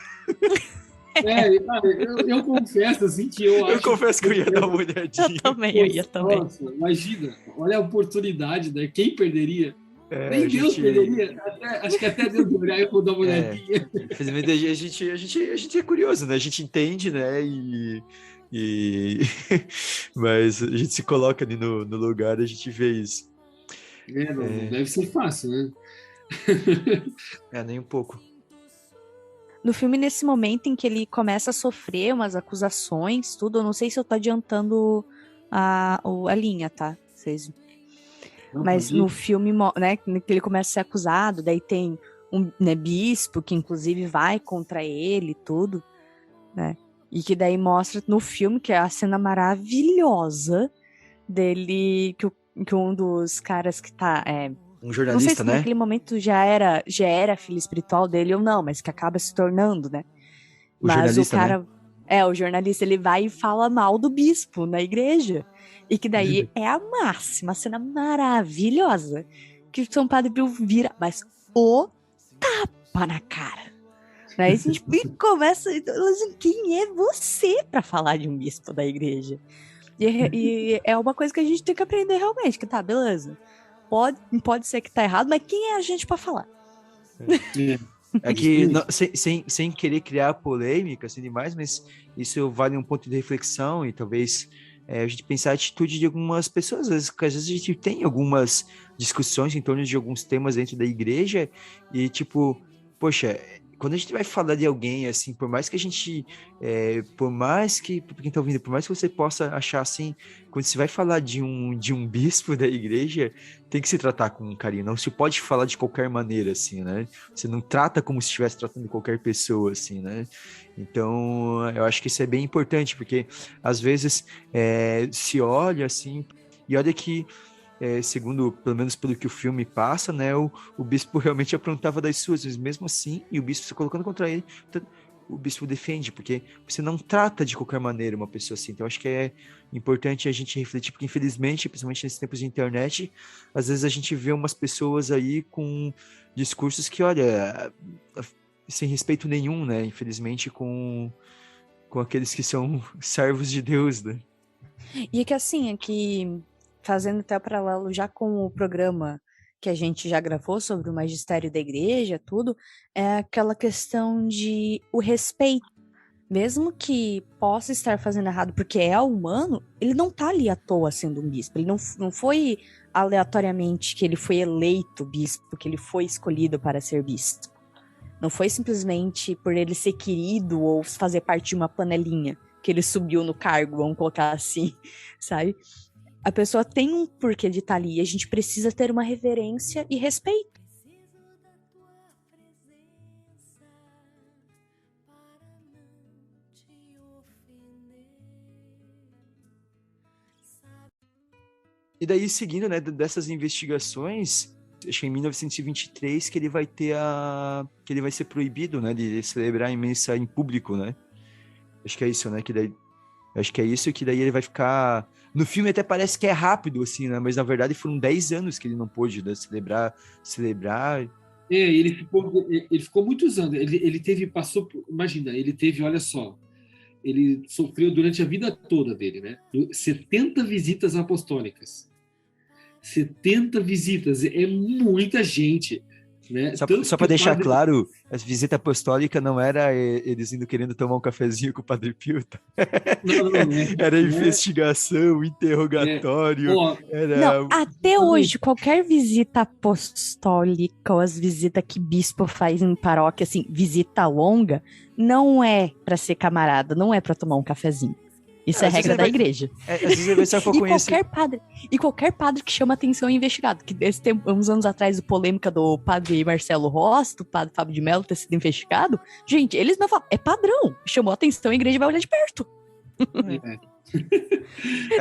Eu confesso, assim, que eu confesso que eu ia dar uma olhadinha. Eu ia também. Nossa, imagina, olha a oportunidade, né? Quem perderia? Nem Deus perderia. Acho que até Deus deveria, eu vou dar uma olhadinha. Infelizmente, a gente é curioso, né? A gente entende, né? Mas a gente se coloca ali no lugar e a gente vê isso. Não deve ser fácil, né? Nem um pouco. No filme, nesse momento em que ele começa a sofrer umas acusações, tudo, eu não sei se eu tô adiantando a linha, tá? Vocês... Mas no filme, né, que ele começa a ser acusado, daí tem um bispo que inclusive vai contra ele e tudo, né? E que daí mostra no filme, que é a cena maravilhosa dele, que um dos caras que tá... um jornalista, não sei se né? naquele momento já era filho espiritual dele ou não, mas que acaba se tornando, né? Mas o cara... né? O jornalista, ele vai e fala mal do bispo na igreja. E que daí é a máxima, a cena maravilhosa. Que São Padre Pio vira, mas o tapa na cara. Daí a gente começa, assim, quem é você para falar de um bispo da igreja? E é uma coisa que a gente tem que aprender realmente, que tá, beleza. Pode ser que tá errado, mas quem é a gente para falar? É que, sem querer criar polêmica, assim, demais, mas isso vale um ponto de reflexão e talvez a gente pensar a atitude de algumas pessoas, porque às vezes a gente tem algumas discussões em torno de alguns temas dentro da igreja e, tipo, poxa, quando a gente vai falar de alguém, assim, por mais que a gente, pra quem tá ouvindo, por mais que você possa achar, assim, quando você vai falar de um bispo da igreja, tem que se tratar com carinho, não se pode falar de qualquer maneira, assim, né? Você não trata como se estivesse tratando qualquer pessoa, assim, né? Então, eu acho que isso é bem importante, porque às vezes se olha, assim, e olha que segundo, pelo menos pelo que o filme passa, né, o bispo realmente aprontava das suas, mas mesmo assim, e o bispo se colocando contra ele, o bispo defende, porque você não trata de qualquer maneira uma pessoa assim. Então, acho que é importante a gente refletir, porque infelizmente, principalmente nesses tempos de internet, às vezes a gente vê umas pessoas aí com discursos que, olha, sem respeito nenhum, né, infelizmente, com aqueles que são servos de Deus, né. E é que assim, fazendo até o paralelo já com o programa que a gente já gravou sobre o magistério da igreja, tudo, é aquela questão de o respeito. Mesmo que possa estar fazendo errado porque é humano, ele não tá ali à toa sendo um bispo. Ele não foi aleatoriamente que ele foi eleito bispo, que ele foi escolhido para ser bispo. Não foi simplesmente por ele ser querido ou fazer parte de uma panelinha que ele subiu no cargo, vamos colocar assim, sabe? A pessoa tem um porquê de estar ali e a gente precisa ter uma reverência e respeito. E daí, seguindo, né, dessas investigações, acho que é em 1923 que ele vai que ele vai ser proibido, né, de celebrar a missa em público, né? Acho que é isso, né, que daí acho que é isso que daí ele vai ficar no filme até parece que é rápido assim, né, mas na verdade foram 10 anos que ele não pôde, né, celebrar. Ele ficou muitos anos. Ele teve, imagina, ele teve, olha só, ele sofreu durante a vida toda dele, né? 70 visitas apostólicas. 70 visitas, é muita gente, né? Só para deixar claro, a visita apostólica não era eles indo querendo tomar um cafezinho com o Padre Pio, tá? Não, era investigação, interrogatório, Não, até hoje, qualquer visita apostólica ou as visitas que bispo faz em paróquia, assim, visita longa, não é para ser camarada, não é para tomar um cafezinho. Isso é regra da igreja. Às vezes ele vai só for conhecer. Qualquer padre que chama atenção é investigado. Que uns anos atrás, a polêmica do padre Marcelo Rossi, do padre Fábio de Mello ter sido investigado, gente, eles não falam, é padrão. Chamou atenção, a igreja vai olhar de perto.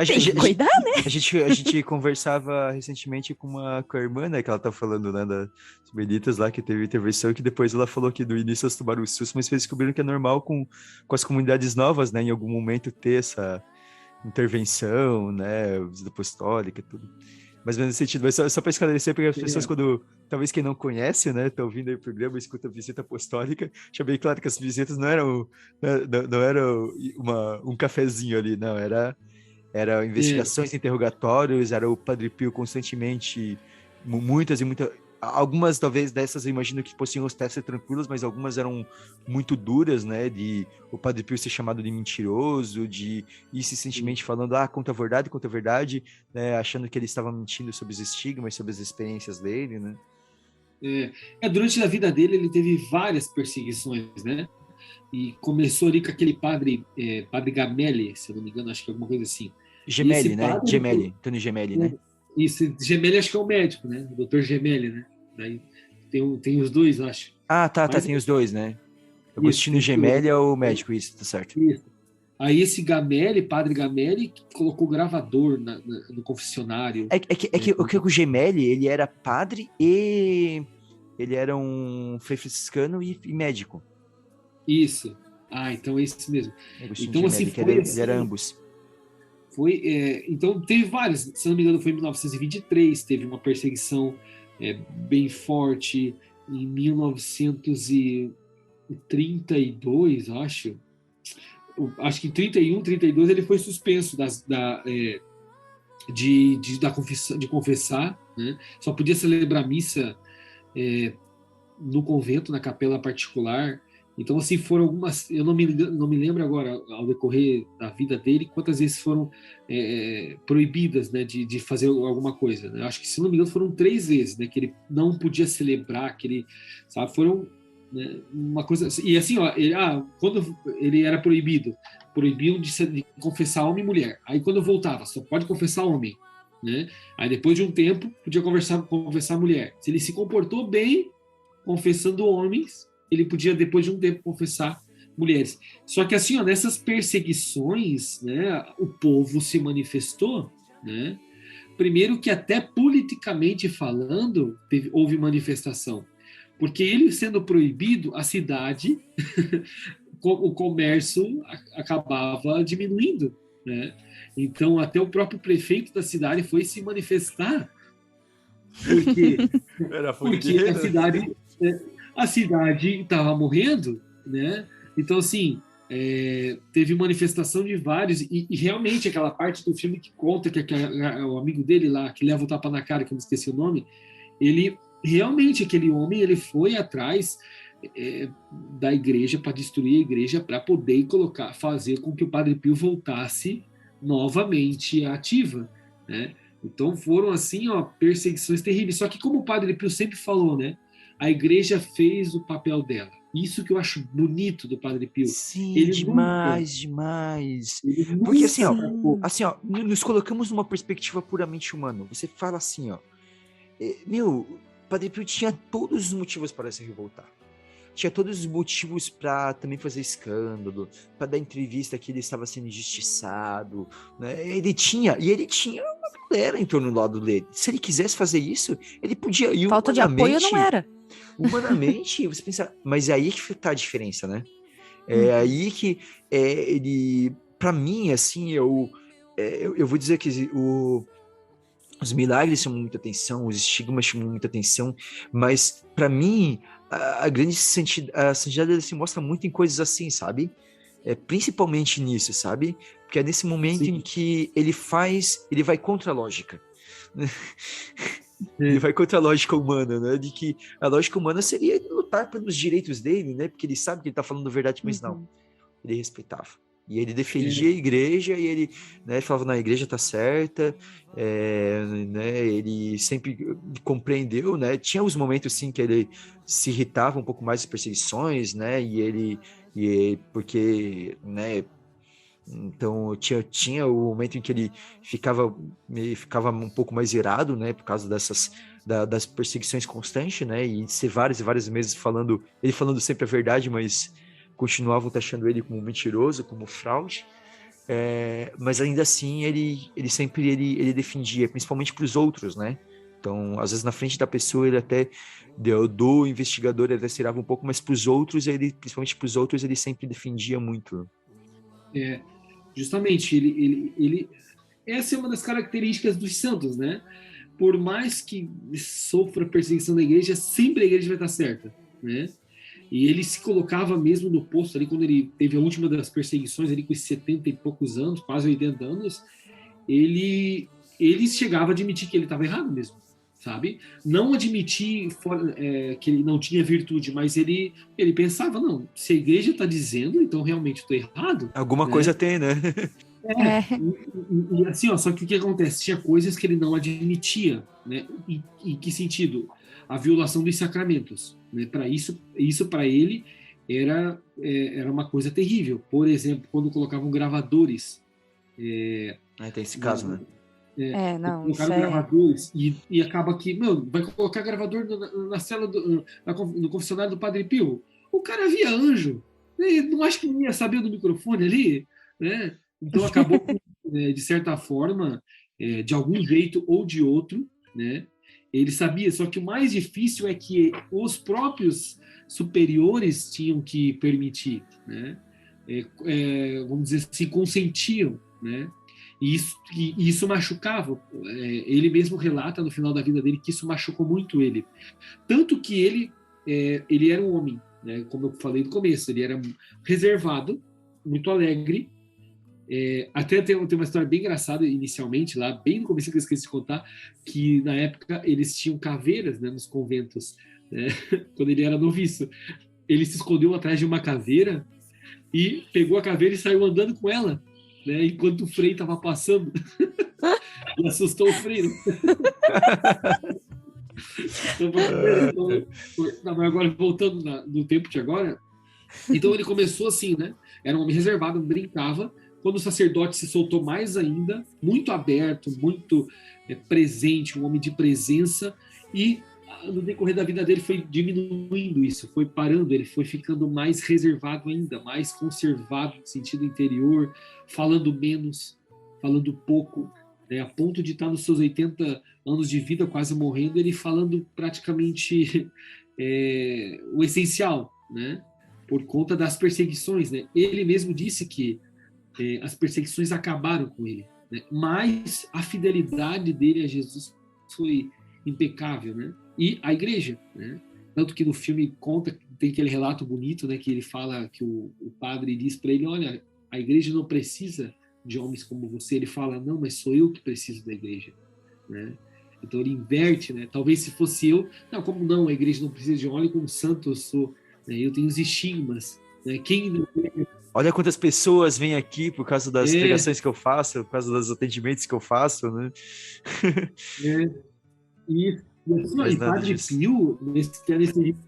Tem que cuidar, né? A gente conversava recentemente com a irmã, né, que ela tá falando, né, das Benditas lá, que teve intervenção, que depois ela falou que do início elas tomaram o susto, mas eles descobriram que é normal com as comunidades novas, né, em algum momento ter essa intervenção, né, visita apostólica e tudo. Mas nesse sentido, mas só para esclarecer, porque as pessoas talvez quem não conhece, né, tá ouvindo aí o programa, escuta visita apostólica, deixa bem claro que as visitas não eram um cafezinho ali, não, era investigações, interrogatórios, era o Padre Pio constantemente, algumas talvez dessas eu imagino que possam até ser tranquilas, mas algumas eram muito duras, né, de o Padre Pio ser chamado de mentiroso, de ir insistentemente falando, conta a verdade, né, achando que ele estava mentindo sobre os estigmas, sobre as experiências dele, né. Durante a vida dele ele teve várias perseguições, né, e começou ali com aquele padre Gamelli, se eu não me engano, acho que é alguma coisa assim. Gemelli, né, Antônio Gemelli, né. Isso, Gemelli acho que é o médico, né? O Dr. Gemelli, né? Daí tem os dois, acho. Tem os dois, né? Agostinho Gemelli é o médico, isso, tá certo. Isso. Aí esse Padre Gamelli, colocou gravador no confessionário. O Gemelli, ele era padre e ele era um franciscano e médico. Isso. Então é isso mesmo. Agostinho então, Gemelli, assim, ele era ambos. Então teve várias, se não me engano foi em 1923, teve uma perseguição bem forte, em 1932, acho que em 31, 32 ele foi suspenso de confessar, né? Só podia celebrar missa no convento, na capela particular. Então, assim, foram algumas... Eu não me lembro agora, ao decorrer da vida dele, quantas vezes foram proibidas, né, de fazer alguma coisa. Né? Acho que, se não me engano, foram 3 vezes, né, que ele não podia celebrar, que ele... Sabe, foram, né, uma coisa... E assim, quando ele era proibiam de confessar homem e mulher. Aí, quando voltava, só pode confessar homem. Né? Aí, depois de um tempo, podia confessar mulher. Se ele se comportou bem, confessando homens, ele podia, depois de um tempo, confessar mulheres. Só que, assim, nessas perseguições, né, o povo se manifestou, né? Primeiro que até politicamente falando, houve manifestação. Porque ele sendo proibido, a cidade, o comércio acabava diminuindo, né? Então, até o próprio prefeito da cidade foi se manifestar, porque a cidade estava morrendo, né? Então, assim, teve manifestação de vários, e realmente aquela parte do filme que conta que o amigo dele lá, que leva o tapa na cara, que eu não esqueci o nome, ele realmente, aquele homem, ele foi atrás da igreja para destruir a igreja, para poder fazer com que o Padre Pio voltasse novamente ativa, né? Então foram assim, ó, perseguições terríveis. Só que como o Padre Pio sempre falou, né? A igreja fez o papel dela. Isso que eu acho bonito do Padre Pio. Sim, Ele nunca, demais, demais. ele Porque nunca Sim. assim, ó, nos colocamos numa perspectiva puramente humana. Você fala assim, ó, meu, Padre Pio tinha todos os motivos para se revoltar. Tinha todos os motivos para também fazer escândalo, para dar entrevista que ele estava sendo injustiçado, né? Ele tinha uma galera em torno do lado dele. Se ele quisesse fazer isso, ele podia. E Falta de apoio não era. humanamente, você pensa, mas é aí que tá a diferença, né? É Uhum. aí que ele, para mim, assim, eu vou dizer que os milagres chamam muita atenção, os estigmas chamam muita atenção, mas para mim a grande a santidade dele se mostra muito em coisas assim, sabe? Principalmente nisso, sabe? Porque é nesse momento em assim, que ele vai contra a lógica. Ele é, vai contra a lógica humana, né? De que a lógica humana seria ele lutar pelos direitos dele, né? Porque ele sabe que ele tá falando a verdade, mas não. Uhum. Ele respeitava. E ele defendia a é, igreja e ele, né, falava, na igreja tá certa, né, ele sempre compreendeu, né, tinha os momentos, sim, que ele se irritava um pouco mais das perseguições, né, porque, né, então tinha o momento em que ele ficava um pouco mais irado, né, por causa das perseguições constantes, né, e ser vários e vários meses ele falando sempre a verdade, mas continuavam taxando ele como mentiroso, como fraude. Mas ainda assim ele sempre ele defendia, principalmente para os outros, né? Então, às vezes na frente da pessoa ele até do investigador ele até se irava um pouco, mas para os outros principalmente para os outros ele sempre defendia muito. é, justamente, essa é uma das características dos santos, né? Por mais que sofra perseguição da igreja, sempre a igreja vai estar certa, né? E ele se colocava mesmo no posto ali, quando ele teve a última das perseguições, ali com os 70 e poucos anos, quase 80 anos, ele, ele chegava a admitir que ele estava errado mesmo, sabe? Não admitir que ele não tinha virtude, mas ele pensava, não, se a igreja está dizendo, então realmente estou errado, Alguma né? coisa tem, né? É. E assim, ó, só que o que acontece? Tinha coisas que ele não admitia, né? Em que sentido? A violação dos sacramentos, né? Para isso para ele era uma coisa terrível. Por exemplo, quando colocavam gravadores, Tem esse na, caso, né? Não, isso colocaram é. gravadores e acaba que, meu, vai colocar gravador na cela no confessionário do Padre Pio. O cara via anjo, né? Não acho que não ia saber do microfone ali, né? Então acabou de certa forma, de algum jeito ou de outro, né? Ele sabia, só que o mais difícil é que os próprios superiores tinham que permitir, né? Vamos dizer assim, consentiam, né? E isso machucava. Ele mesmo relata no final da vida dele que isso machucou muito ele. Tanto que ele era um homem, né? Como eu falei no começo, ele era reservado, muito alegre. Até tem uma história bem engraçada inicialmente, lá, bem no começo que eu esqueci de contar, que na época eles tinham caveiras, né, nos conventos, né? Quando ele era noviço. Ele se escondeu atrás de uma caveira e pegou a caveira e saiu andando com ela, né, enquanto o Frei estava passando. E assustou o Frei, né? Então, não, agora voltando no tempo de agora, então ele começou assim, né? Era um homem reservado, brincava. Quando o sacerdote se soltou mais ainda, muito aberto, muito presente, um homem de presença, e no decorrer da vida dele foi diminuindo isso, foi parando, ele foi ficando mais reservado ainda, mais conservado no sentido interior, falando menos, falando pouco, né, a ponto de estar nos seus 80 anos de vida, quase morrendo, ele falando praticamente o essencial, né? Por conta das perseguições, né? Ele mesmo disse que as perseguições acabaram com ele, né? Mas a fidelidade dele a Jesus foi impecável, né? E a igreja, né? Tanto que no filme conta, tem aquele relato bonito, né? Que ele fala que o padre diz para ele, olha, a igreja não precisa de homens como você. Ele fala, não, mas sou eu que preciso da igreja, né? Então ele inverte, né? Talvez se fosse eu, não, como não, a igreja não precisa de óleo, como santo eu sou, né? Eu tenho os estigmas, né? Quem Olha quantas pessoas vêm aqui por causa das é, pregações que eu faço, por causa dos atendimentos que eu faço, né? é, e assim, ó, Mas e nada Padre disso. Pio, nesse livro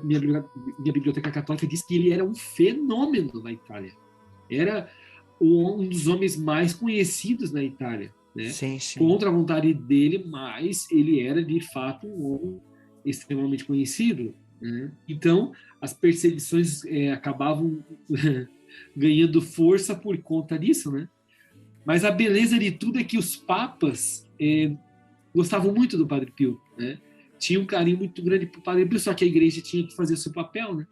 minha biblioteca católica, diz que ele era um fenômeno na Itália. Era um dos homens mais conhecidos na Itália, né? Sim, sim. Contra a vontade dele, mas ele era de fato um homem extremamente conhecido, né? Então as perseguições acabavam ganhando força por conta disso, né? Mas a beleza de tudo é que os papas gostavam muito do Padre Pio, né? Tinha um carinho muito grande para o Padre Pio, só que a igreja tinha que fazer o seu papel, né?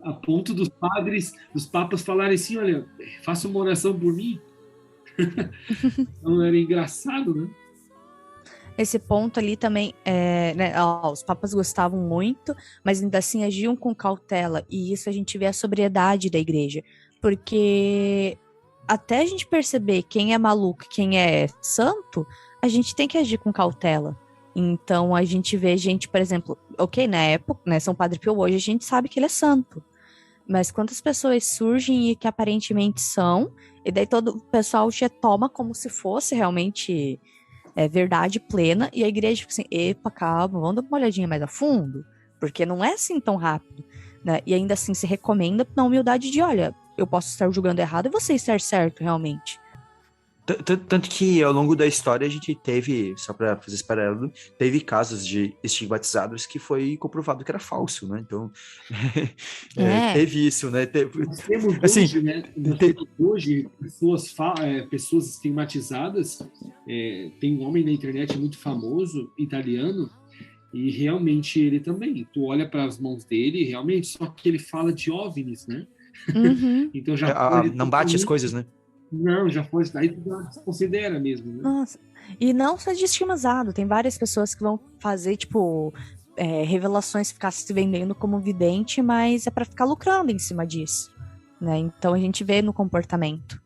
A ponto dos papas falarem assim, olha, faça uma oração por mim. Então era engraçado, né? Esse ponto ali também, né, os papas gostavam muito, mas ainda assim agiam com cautela, e isso a gente vê a sobriedade da igreja, porque até a gente perceber quem é maluco e quem é santo, a gente tem que agir com cautela. Então a gente vê gente, por exemplo, ok, na época, né, São Padre Pio hoje a gente sabe que ele é santo, mas quantas pessoas surgem e que aparentemente são, e daí todo o pessoal já toma como se fosse realmente verdade plena, e a igreja fica assim, epa, calma, vamos dar uma olhadinha mais a fundo, porque não é assim tão rápido, né? E ainda assim se recomenda na humildade de, olha, eu posso estar julgando errado e você estar certo, realmente. Tanto que ao longo da história a gente teve, só para fazer esse paralelo, teve casos de estigmatizados que foi comprovado que era falso, né? Então, É, teve isso, né? Nós temos Assim, hoje, né? Nós temos hoje pessoas estigmatizadas. Tem um homem na internet muito famoso, italiano, e realmente ele também. Tu olha para as mãos dele, realmente, só que ele fala de OVNIs, né? uhum. Então já pode não bate as coisas, totalmente. né? Não, já pode. Aí tu já desconsidera mesmo, né? Nossa. E não só de estigmatizado, tem várias pessoas que vão fazer, tipo, revelações, ficar se vendendo como vidente, mas é para ficar lucrando em cima disso, né? Então a gente vê no comportamento.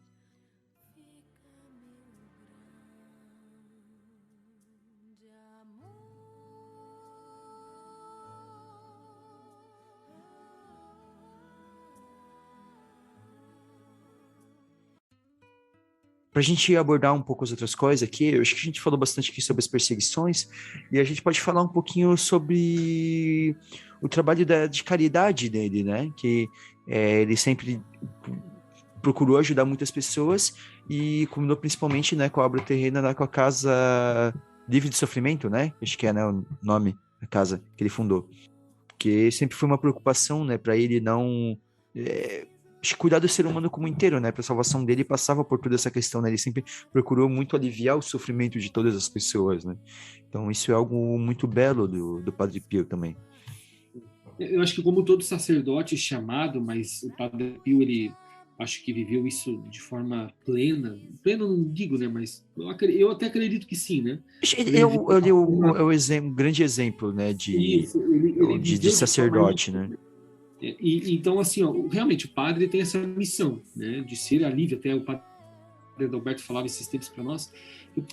Para a gente abordar um pouco as outras coisas aqui, eu acho que a gente falou bastante aqui sobre as perseguições, e a gente pode falar um pouquinho sobre o trabalho de caridade dele, né? Que ele sempre procurou ajudar muitas pessoas e combinou principalmente, né, com a obra terrena lá com a Casa Livre de Sofrimento, né? Acho que é, né, o nome da casa que ele fundou. Porque sempre foi uma preocupação, né, para ele não acho que cuidar do ser humano como inteiro, né? Para a salvação dele passava por toda essa questão, né? Ele sempre procurou muito aliviar o sofrimento de todas as pessoas, né? Então isso é algo muito belo do Padre Pio também. Eu acho que como todo sacerdote chamado, mas o Padre Pio, ele acho que viveu isso de forma plena. Plena não digo, né? Mas eu até acredito que sim, né? Ele viveu Ele de forma, um grande exemplo, né, isso, ele de viveu de forma sacerdote, íntegra. né? Então, assim, ó, realmente, o padre tem essa missão, né? De ser alívio. Até o padre Adalberto falava esses tempos para nós,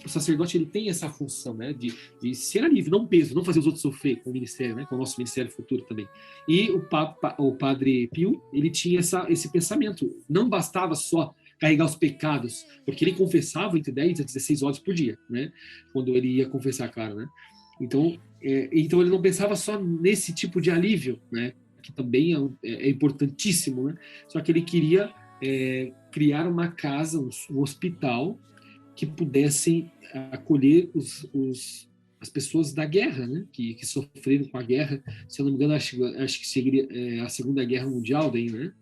o sacerdote ele tem essa função, né, de ser alívio, não um peso, não fazer os outros sofrer com o ministério, né, com o nosso ministério futuro também. E o Padre Pio, ele tinha esse pensamento, não bastava só carregar os pecados, porque ele confessava entre 10 a 16 horas por dia, né, quando ele ia confessar, claro, né. Então ele não pensava só nesse tipo de alívio, né, que também é importantíssimo, né, só que ele queria criar uma casa, um hospital que pudessem acolher as pessoas da guerra, né? Que sofreram com a guerra. Se eu não me engano, acho que seria a Segunda Guerra Mundial, daí, né?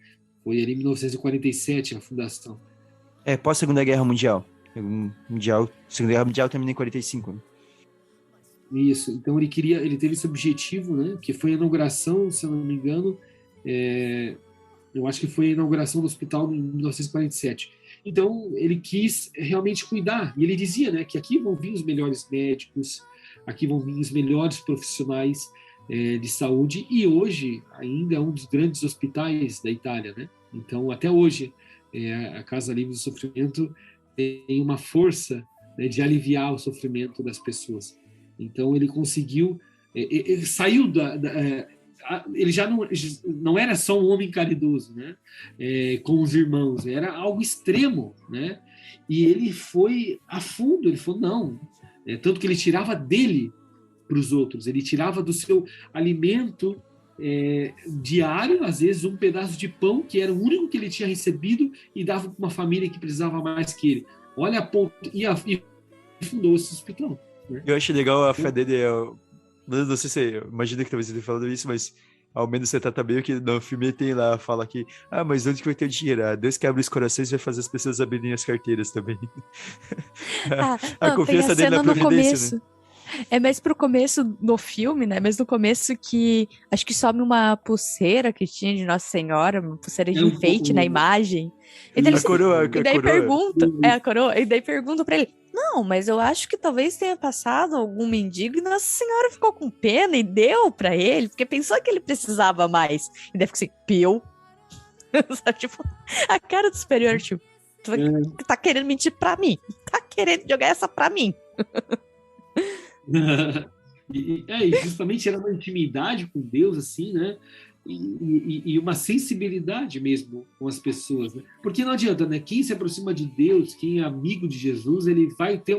Foi ali em 1947 a fundação. Pós Segunda Guerra Mundial. Segunda Guerra Mundial termina em 45, né? Isso. Então ele teve esse objetivo, né? Que foi a inauguração, se eu não me engano, eu acho que foi a inauguração do hospital em 1947. Então, ele quis realmente cuidar. E ele dizia, né, que aqui vão vir os melhores médicos, aqui vão vir os melhores profissionais de saúde. E hoje, ainda é um dos grandes hospitais da Itália, né? Então, até hoje, a Casa Livre do Sofrimento tem uma força né, de aliviar o sofrimento das pessoas. Então ele conseguiu, ele saiu ele já não era só um homem caridoso, né, com os irmãos, era algo extremo, né, e ele foi a fundo, ele falou, não, tanto que ele tirava dele para os outros, ele tirava do seu alimento diário, às vezes um pedaço de pão, que era o único que ele tinha recebido, e dava para uma família que precisava mais que ele. Olha a ponto, e fundou esse hospital. Né? Eu acho legal a fé dele, não sei se, imagina que talvez ele tenha falado isso, mas ao menos você trata bem que no filme tem lá, fala que, mas onde que vai ter o dinheiro? Deus que abre os corações vai fazer as pessoas abrirem as carteiras também. A confiança dele na providência, né? É mais pro começo do filme, né? Mas no começo que acho que sobe uma pulseira que tinha de Nossa Senhora, uma pulseira de enfeite na imagem. E daí, a coroa. E daí pergunta pra ele: não, mas eu acho que talvez tenha passado algum mendigo e Nossa Senhora ficou com pena e deu pra ele, porque pensou que ele precisava mais. E daí fica assim, piu. Sabe, tipo, a cara do superior, tipo, tá querendo mentir pra mim. Tá querendo jogar essa pra mim. E justamente era uma intimidade com Deus, assim, né? E uma sensibilidade mesmo com as pessoas, né? Porque não adianta, né? Quem se aproxima de Deus, quem é amigo de Jesus, ele vai ter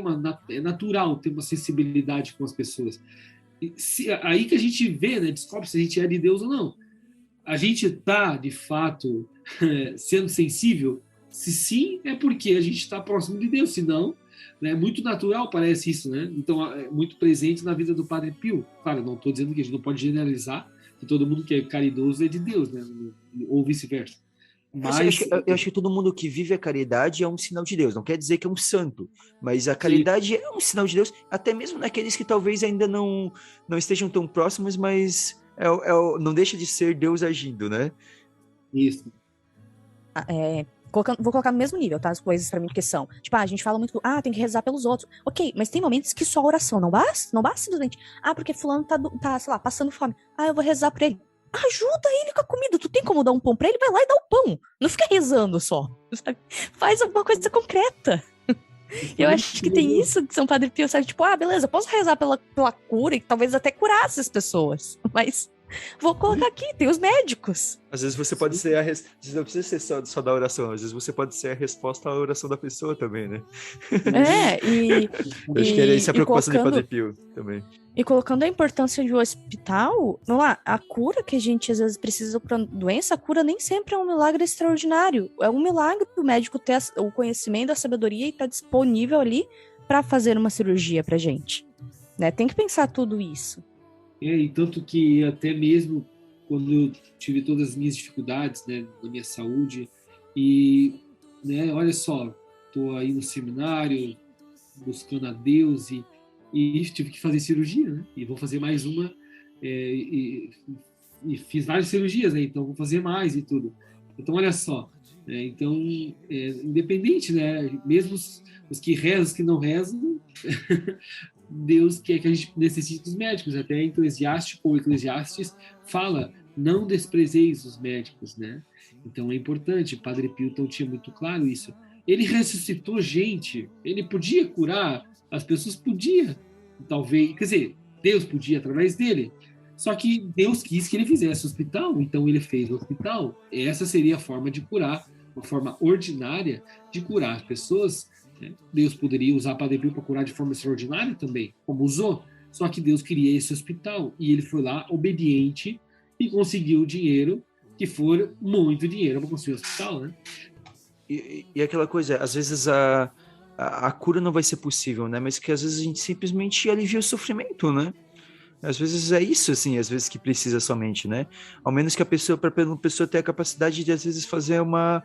é natural ter uma sensibilidade com as pessoas. Aí que a gente vê, né? Descobre se a gente é de Deus ou não. A gente está, de fato, sendo sensível? Se sim, é porque a gente está próximo de Deus, se não, é muito natural, parece isso, né? Então, é muito presente na vida do Padre Pio. Claro, não estou dizendo que a gente não pode generalizar que todo mundo que é caridoso é de Deus, né? Ou vice-versa. Mas eu acho que todo mundo que vive a caridade é um sinal de Deus. Não quer dizer que é um santo, mas a caridade é um sinal de Deus, até mesmo naqueles que talvez ainda não estejam tão próximos, mas não deixa de ser Deus agindo, né? Isso. Vou colocar no mesmo nível, tá? As coisas pra mim que são. Tipo, a gente fala muito, tem que rezar pelos outros. Ok, mas tem momentos que só oração não basta? Não basta simplesmente. Porque fulano tá, sei lá, passando fome. Eu vou rezar por ele. Ajuda ele com a comida. Tu tem como dar um pão pra ele? Vai lá e dá o pão. Não fica rezando só. Sabe? Faz alguma coisa concreta. Eu acho que tem isso de São Padre Pio, sabe? Tipo, beleza, posso rezar pela cura e talvez até curar essas pessoas. Mas vou colocar aqui, tem os médicos. Às vezes você pode ser não precisa ser só da oração, às vezes você pode ser a resposta à oração da pessoa também, né? Acho que era isso a preocupação de Padre Pio também. E colocando a importância de um hospital, vamos lá, a cura que a gente às vezes precisa para doença, a cura nem sempre é um milagre extraordinário. É um milagre o médico ter o conhecimento, a sabedoria e estar disponível ali para fazer uma cirurgia pra gente. Né? Tem que pensar tudo isso. E tanto que até mesmo quando eu tive todas as minhas dificuldades, né, na minha saúde, e, né, olha só, estou aí no seminário buscando a Deus e tive que fazer cirurgia, né? E vou fazer mais uma, e fiz várias cirurgias, né? Então vou fazer mais e tudo. Então olha só, então independente, né? Mesmo os que rezam, os que não rezam, Deus quer que a gente necessite dos médicos. Até Eclesiastes fala, não desprezeis os médicos, né? Então é importante. Padre Pio então tinha muito claro isso. Ele ressuscitou gente, ele podia curar, as pessoas podiam, talvez, quer dizer, Deus podia através dele, só que Deus quis que ele fizesse o hospital, então ele fez o hospital. Essa seria a forma de curar, uma forma ordinária de curar as pessoas, né? Deus poderia usar Padre Pio para curar de forma extraordinária também, como usou, só que Deus queria esse hospital, e ele foi lá, obediente, e conseguiu o dinheiro, que for muito dinheiro para construir o hospital, né? E aquela coisa, às vezes a cura não vai ser possível, né? Mas que às vezes a gente simplesmente alivia o sofrimento, né? Às vezes é isso, assim, às vezes que precisa somente, né? Ao menos que para a pessoa ter a capacidade de, às vezes, fazer uma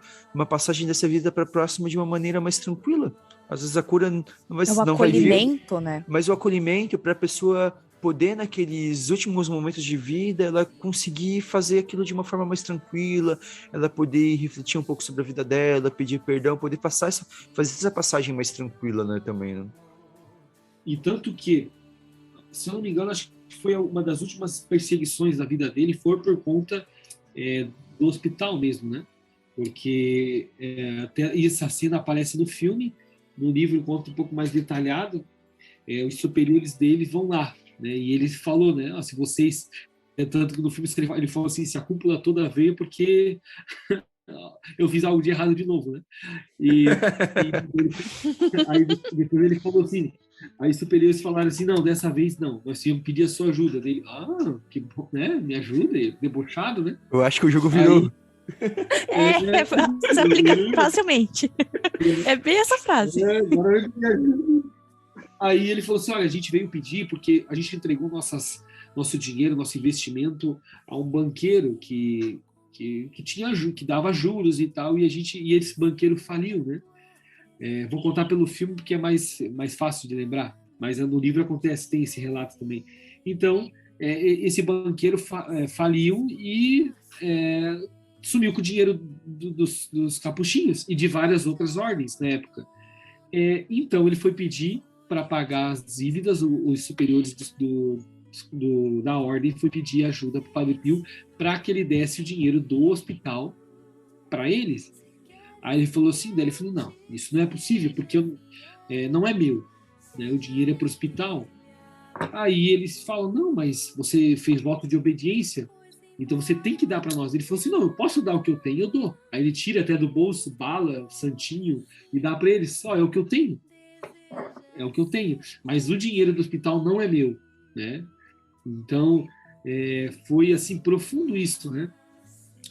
passagem dessa vida para próxima de uma maneira mais tranquila. Às vezes a cura não vai vir. É o acolhimento, né? Mas o acolhimento para a pessoa poder, naqueles últimos momentos de vida, ela conseguir fazer aquilo de uma forma mais tranquila, ela poder refletir um pouco sobre a vida dela, pedir perdão, poder fazer essa passagem mais tranquila, né, também, né? E tanto que, se eu não me engano, acho que foi uma das últimas perseguições da vida dele, foi por conta do hospital mesmo, né? Porque até essa cena aparece no filme, no livro conta um pouco mais detalhado, os superiores dele vão lá, né? E ele falou, né? Se vocês... tanto que no filme ele falou assim, se a cúpula toda veio porque eu fiz algo de errado de novo, né? Aí depois ele falou assim, aí os superiores falaram assim, não, dessa vez não, nós íamos pedir a sua ajuda. Dele, que bom, né? Me ajuda, debochado, né? Eu acho que o jogo virou. Se aplica facilmente. É bem essa frase. Agora me ajuda. Aí ele falou assim, olha, a gente veio pedir porque a gente entregou nosso dinheiro, nosso investimento a um banqueiro que dava juros e tal, e esse banqueiro faliu, né? Vou contar pelo filme porque é mais fácil de lembrar, mas no livro acontece, tem esse relato também. Então, esse banqueiro faliu e sumiu com o dinheiro dos capuchinhos e de várias outras ordens na época. Então, ele foi pedir para pagar as dívidas, os superiores da ordem foi pedir ajuda para o Padre Pio para que ele desse o dinheiro do hospital para eles. Aí ele falou assim, daí ele falou, não, isso não é possível, porque não é meu, né? O dinheiro é para o hospital. Aí eles falam, não, mas você fez voto de obediência, então você tem que dar para nós. Ele falou assim, não, eu posso dar o que eu tenho, eu dou. Aí ele tira até do bolso bala, santinho, e dá para eles, só é o que eu tenho. É o que eu tenho. Mas o dinheiro do hospital não é meu, né? Então, foi assim, profundo isso, né?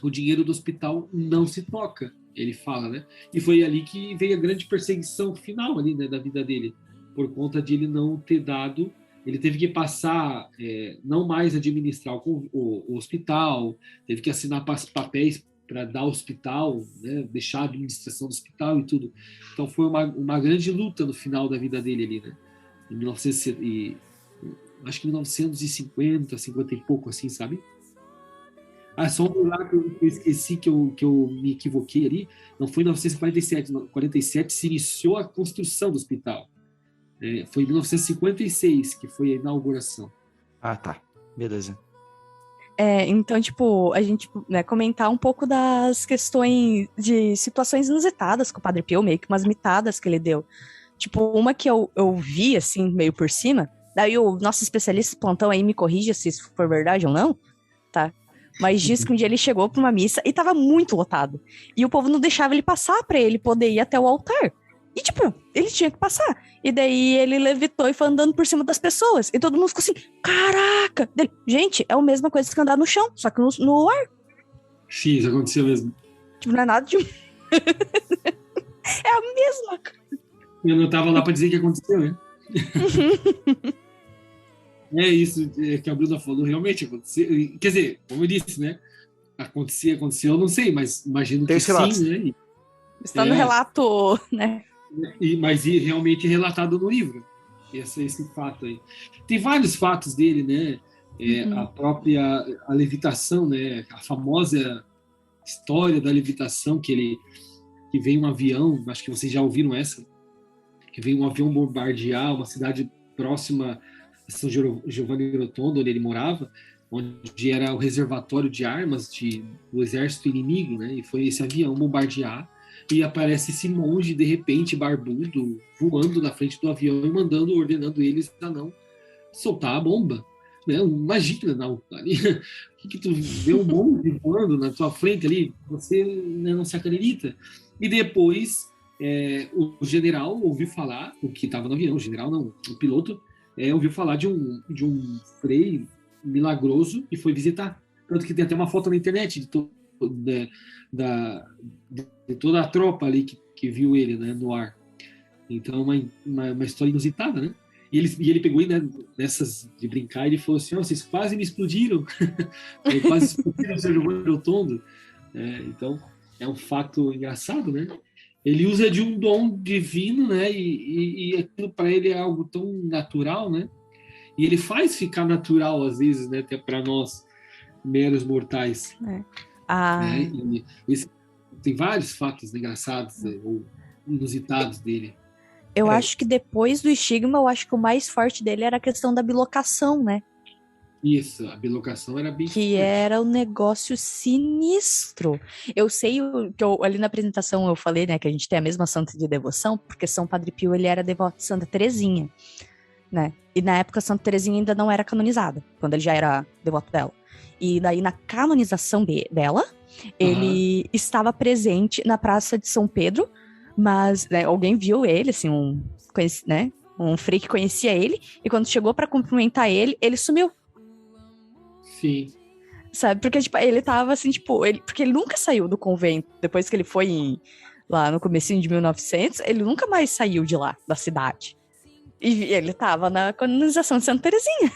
O dinheiro do hospital não se toca, ele fala, né? E foi ali que veio a grande perseguição final ali, né, da vida dele, por conta de ele não ter dado, ele teve que passar, não mais administrar o hospital, teve que assinar papéis para dar ao hospital, né, deixar a administração do hospital e tudo. Então foi uma grande luta no final da vida dele ali, né? Em 1950, 50 e pouco, assim, sabe? Só um lá que eu esqueci, que eu me equivoquei ali, não foi em 1947, em 47 se iniciou a construção do hospital. Foi em 1956 que foi a inauguração. Ah, tá. Beleza. Então, tipo, a gente, né, comentar um pouco das questões de situações inusitadas com o Padre Pio, meio que umas mitadas que ele deu. Tipo, uma que eu vi, assim, meio por cima, daí o nosso especialista de plantão aí me corrija se isso for verdade ou não, tá? Mas diz que um dia ele chegou pra uma missa e tava muito lotado. E o povo não deixava ele passar pra ele poder ir até o altar. E, tipo, ele tinha que passar. E daí ele levitou e foi andando por cima das pessoas. E todo mundo ficou assim, caraca! Gente, é a mesma coisa que andar no chão, só que no ar. Sim, isso aconteceu mesmo. Tipo, não é nada de... É a mesma coisa. Eu não tava lá pra dizer que aconteceu, né? Isso que a Bruna falou, realmente aconteceu. Quer dizer, como eu disse, né? Aconteceu, eu não sei, mas imagino que sim, né? Está no relato, né? Mas realmente relatado no livro, esse fato aí. Tem vários fatos dele, né? A própria levitação, né? A famosa história da levitação, que vem um avião, acho que vocês já ouviram essa, que vem um avião bombardear uma cidade próxima a São Giovanni Rotondo, onde ele morava, onde era o reservatório de armas do exército inimigo, né? E foi esse avião bombardear, e aparece esse monge, de repente, barbudo, voando na frente do avião e ordenando eles a não soltar a bomba. Né? Imagina, não, ali, que tu vê um monge voando na tua frente ali, você, né, não se acredita. E depois, o general ouviu falar, o que estava no avião, o general não, o piloto, ouviu falar de um frei milagroso e foi visitar. Tanto que tem até uma foto na internet de toda a tropa ali que viu ele, né, no ar. Então, uma história inusitada, né? E ele pegou, né, nessas de brincar, e ele falou assim, vocês quase me explodiram. Quase explodiram o São Giovanni Rotondo. Então, é um fato engraçado, né? Ele usa de um dom divino, né? E aquilo para ele é algo tão natural, né? E ele faz ficar natural, às vezes, né? Até para nós, meros mortais. Né? Tem vários fatos engraçados, né, ou inusitados dele. Eu acho que depois do estigma, eu acho que o mais forte dele era a questão da bilocação, né? Isso, a bilocação era bem Que forte. era um negócio sinistro. Eu sei que ali na apresentação eu falei, né, que a gente tem a mesma santa de devoção, porque São Padre Pio, ele era devoto de Santa Teresinha, né? E na época Santa Teresinha ainda não era canonizada, quando ele já era devoto dela. E daí na canonização dela, ele estava presente na Praça de São Pedro, mas né, alguém viu ele, assim, né, um frei que conhecia ele, e quando chegou para cumprimentar ele, ele sumiu. Sim. Sabe? Porque, tipo, ele tava assim, tipo, porque ele nunca saiu do convento. Depois que ele foi lá no comecinho de 1900, ele nunca mais saiu de lá, da cidade. E ele tava na canonização de Santa Teresinha.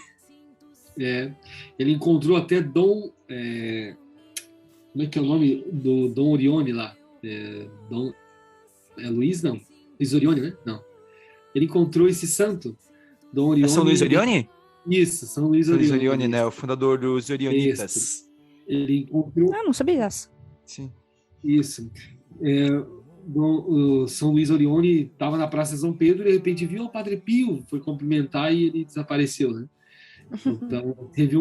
Ele encontrou até Dom... como é que é o nome do Dom Orione lá? Luiz, não. Luiz Orione, né? Não. Ele encontrou esse santo, Dom Orione. É São Luís Orione? Isso, São Luís São Luís Orione. Orione, né? O fundador dos Orionitas. Ele encontrou... Ah, não sabia dessa. Sim. Isso. O São Luís Orione estava na Praça São Pedro e de repente viu o Padre Pio, foi cumprimentar e ele desapareceu, né? Então, teve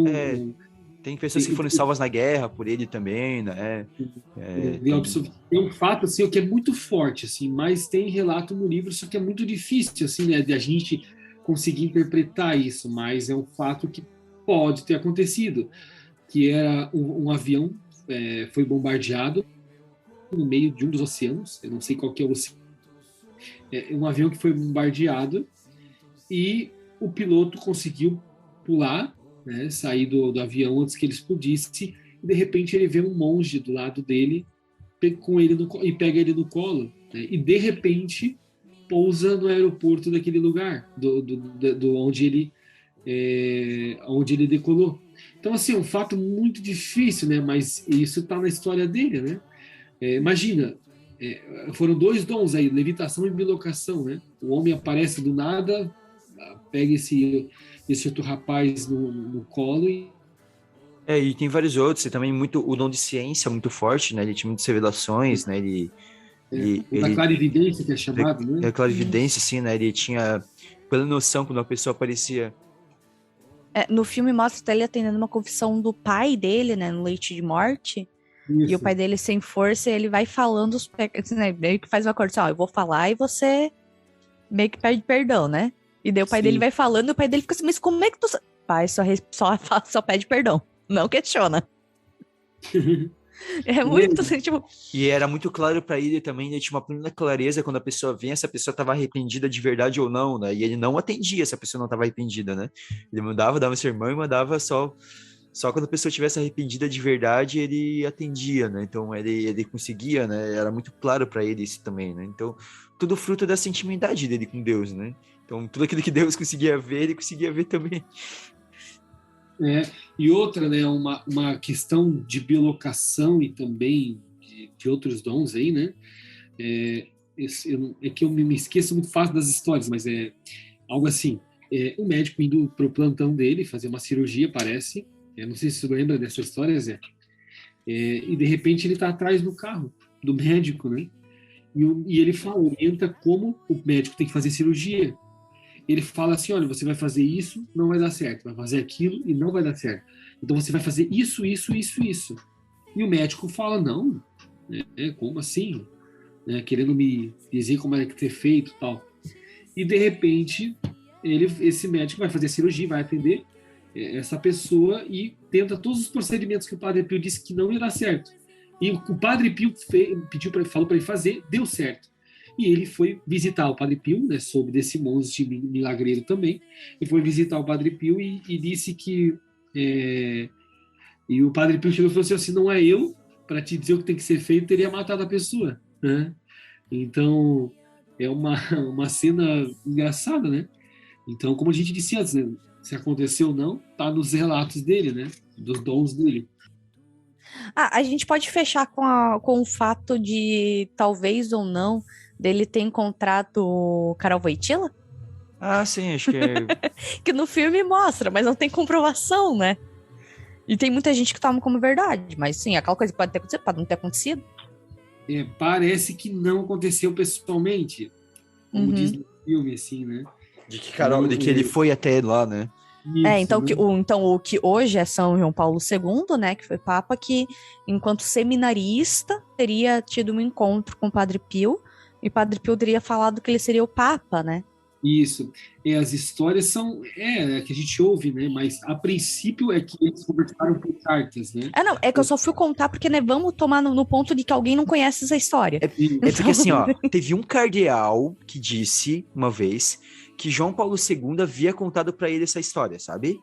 tem pessoas que foram salvas na guerra por ele também, né? Tem um fato, assim, que é muito forte, assim, mas tem relato no livro, só que é muito difícil, assim, né, de a gente conseguir interpretar isso, mas é um fato que pode ter acontecido, que era um avião foi bombardeado no meio de um dos oceanos, eu não sei qual que é o oceano, um avião que foi bombardeado e o piloto conseguiu pular, né, sair do avião antes que ele explodisse, e de repente ele vê um monge do lado dele com ele e pega ele no colo, né, e de repente pousa no aeroporto daquele lugar, do onde ele decolou. Então, assim, é um fato muito difícil, né, mas isso está na história dele, né? Imagina, foram dois dons aí, levitação e bilocação, né? O homem aparece do nada, pega esse outro rapaz no colo e tem vários outros, e também o dom de ciência muito forte, né? Ele tinha muitas revelações, né? da clarividência, que é chamado, né? A clarividência, sim, né? Ele tinha plena noção quando uma pessoa aparecia. No filme mostra ele atendendo uma confissão do pai dele, né, no leito de morte. Isso. E o pai dele sem força, ele vai falando né, meio que faz uma acordo, assim, eu vou falar e você meio que pede perdão, né? E daí o pai dele vai falando e o pai dele fica assim, mas como é que tu... Pai, só pede perdão, não questiona. É muito assim, tipo... E era muito claro para ele também, ele tinha uma plena clareza quando a pessoa vinha, se a pessoa estava arrependida de verdade ou não, né? E ele não atendia se a pessoa não estava arrependida, né? Ele mandava, dava um sermão e mandava só quando a pessoa estivesse arrependida de verdade, ele atendia, né? Então ele conseguia, né? Era muito claro para ele isso também, né? Então, tudo fruto dessa intimidade dele com Deus, né? Então, tudo aquilo que Deus conseguia ver, ele conseguia ver também. E outra, né, uma questão de bilocação e também de outros dons aí, né? Que eu me esqueço muito fácil das histórias, mas é algo assim. Um médico indo para o plantão dele fazer uma cirurgia, parece. Eu não sei se você lembra dessa história, Zé. E de repente ele está atrás do carro do médico, né? E ele orienta como o médico tem que fazer cirurgia. Ele fala assim, olha, você vai fazer isso, não vai dar certo. Vai fazer aquilo e não vai dar certo. Então você vai fazer isso, isso, isso, isso. E o médico fala, não, como assim? Querendo me dizer como é que ter feito e tal. E de repente, esse médico vai fazer a cirurgia, vai atender essa pessoa e tenta todos os procedimentos que o Padre Pio disse que não ia dar certo. E o Padre Pio falou para ele fazer, deu certo. E ele foi visitar o Padre Pio, né, soube desse monge milagreiro também, e foi visitar o Padre Pio e disse que... e o Padre Pio chegou e falou assim, não é eu, para te dizer o que tem que ser feito, teria matado a pessoa. Né? Então, é uma cena engraçada, né? Então, como a gente disse antes, né, se aconteceu ou não, tá nos relatos dele, né? Dos dons dele. A gente pode fechar com o fato de, talvez ou não, dele ter encontrado Karol Wojtyla? Ah, sim, acho que é... que no filme mostra, mas não tem comprovação, né? E tem muita gente que toma como verdade, mas sim, aquela coisa pode ter acontecido, pode não ter acontecido. Parece que não aconteceu pessoalmente, como diz no filme, assim, né? De que ele foi até lá, né? Isso, né? Então o que hoje é São João Paulo II, né, que foi Papa, que enquanto seminarista teria tido um encontro com o Padre Pio, e Padre Pio teria falado que ele seria o Papa, né? Isso. As histórias são que a gente ouve, né? Mas a princípio é que eles conversaram por cartas, né? Não, é que eu só fui contar porque, né, vamos tomar no ponto de que alguém não conhece essa história. É porque assim, ó, teve um cardeal que disse uma vez que João Paulo II havia contado pra ele essa história, sabe?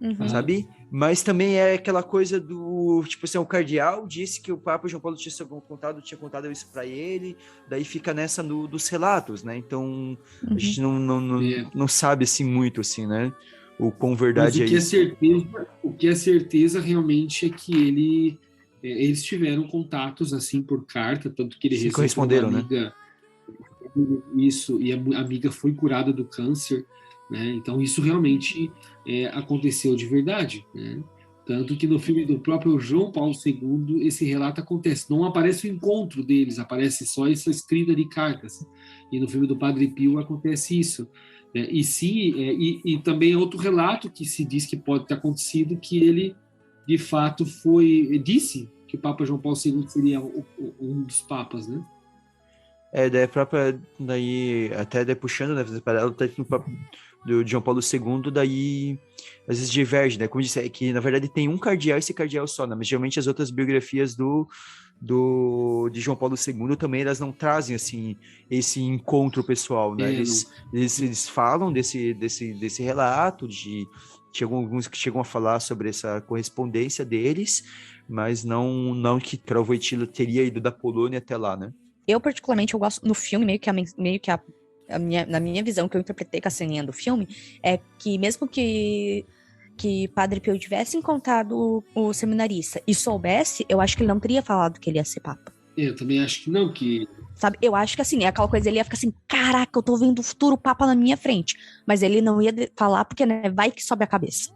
Uhum. Sabe? Mas também é aquela coisa do, tipo assim, o cardeal disse que o Papa João Paulo tinha contado isso pra ele, daí fica nessa dos relatos, né? Então, a gente não sabe assim muito, assim, né? O quão verdade Mas é isso. O que é certeza realmente é que eles tiveram contatos assim por carta, tanto que ele Se recebeu corresponderam, uma né? amiga, isso, e a amiga foi curada do câncer, né? Então isso realmente aconteceu de verdade, né? Tanto que no filme do próprio João Paulo II esse relato acontece. Não aparece o encontro deles, aparece só essa escrita de cartas. E no filme do Padre Pio acontece isso. E sim, e também é outro relato que se diz que pode ter acontecido, que ele de fato disse que o Papa João Paulo II seria um dos papas, né? Daí a própria, até puxando, né, para ela, do João Paulo II, daí às vezes diverge, né, como eu disse, é que na verdade tem um cardeal, esse cardeal só, né, mas geralmente as outras biografias de João Paulo II também, elas não trazem, assim, esse encontro pessoal, né, eles falam desse relato, alguns que chegam a falar sobre essa correspondência deles, mas não que Karol Wojtyla teria ido da Polônia até lá, né. Eu, particularmente, eu gosto no filme, na minha visão, que eu interpretei com a ceninha do filme, é que mesmo que Padre Pio tivesse encontrado o seminarista e soubesse, eu acho que ele não teria falado que ele ia ser papa. Eu também acho que não, que... Sabe, eu acho que assim, é aquela coisa, ele ia ficar assim, caraca, eu tô vendo o futuro papa na minha frente. Mas ele não ia falar porque, né, vai que sobe a cabeça.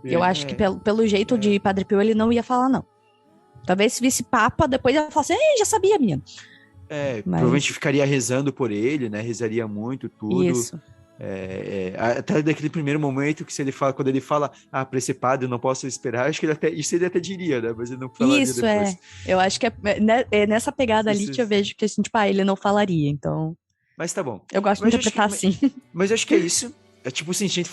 Eu acho que pelo jeito de Padre Pio, ele não ia falar, não. Talvez se visse papa, depois ela falasse, já sabia, menino. Provavelmente ficaria rezando por ele, né? Rezaria muito, tudo. Isso. Até daquele primeiro momento que quando ele fala, pra esse padre eu não posso esperar, acho que ele até diria, né? Mas ele não falaria isso, depois. Eu acho que é nessa pegada ali que eu vejo que, assim, tipo, ele não falaria, então... Mas tá bom. Eu gosto de interpretar assim. Mas eu acho que é isso. É tipo assim, se a gente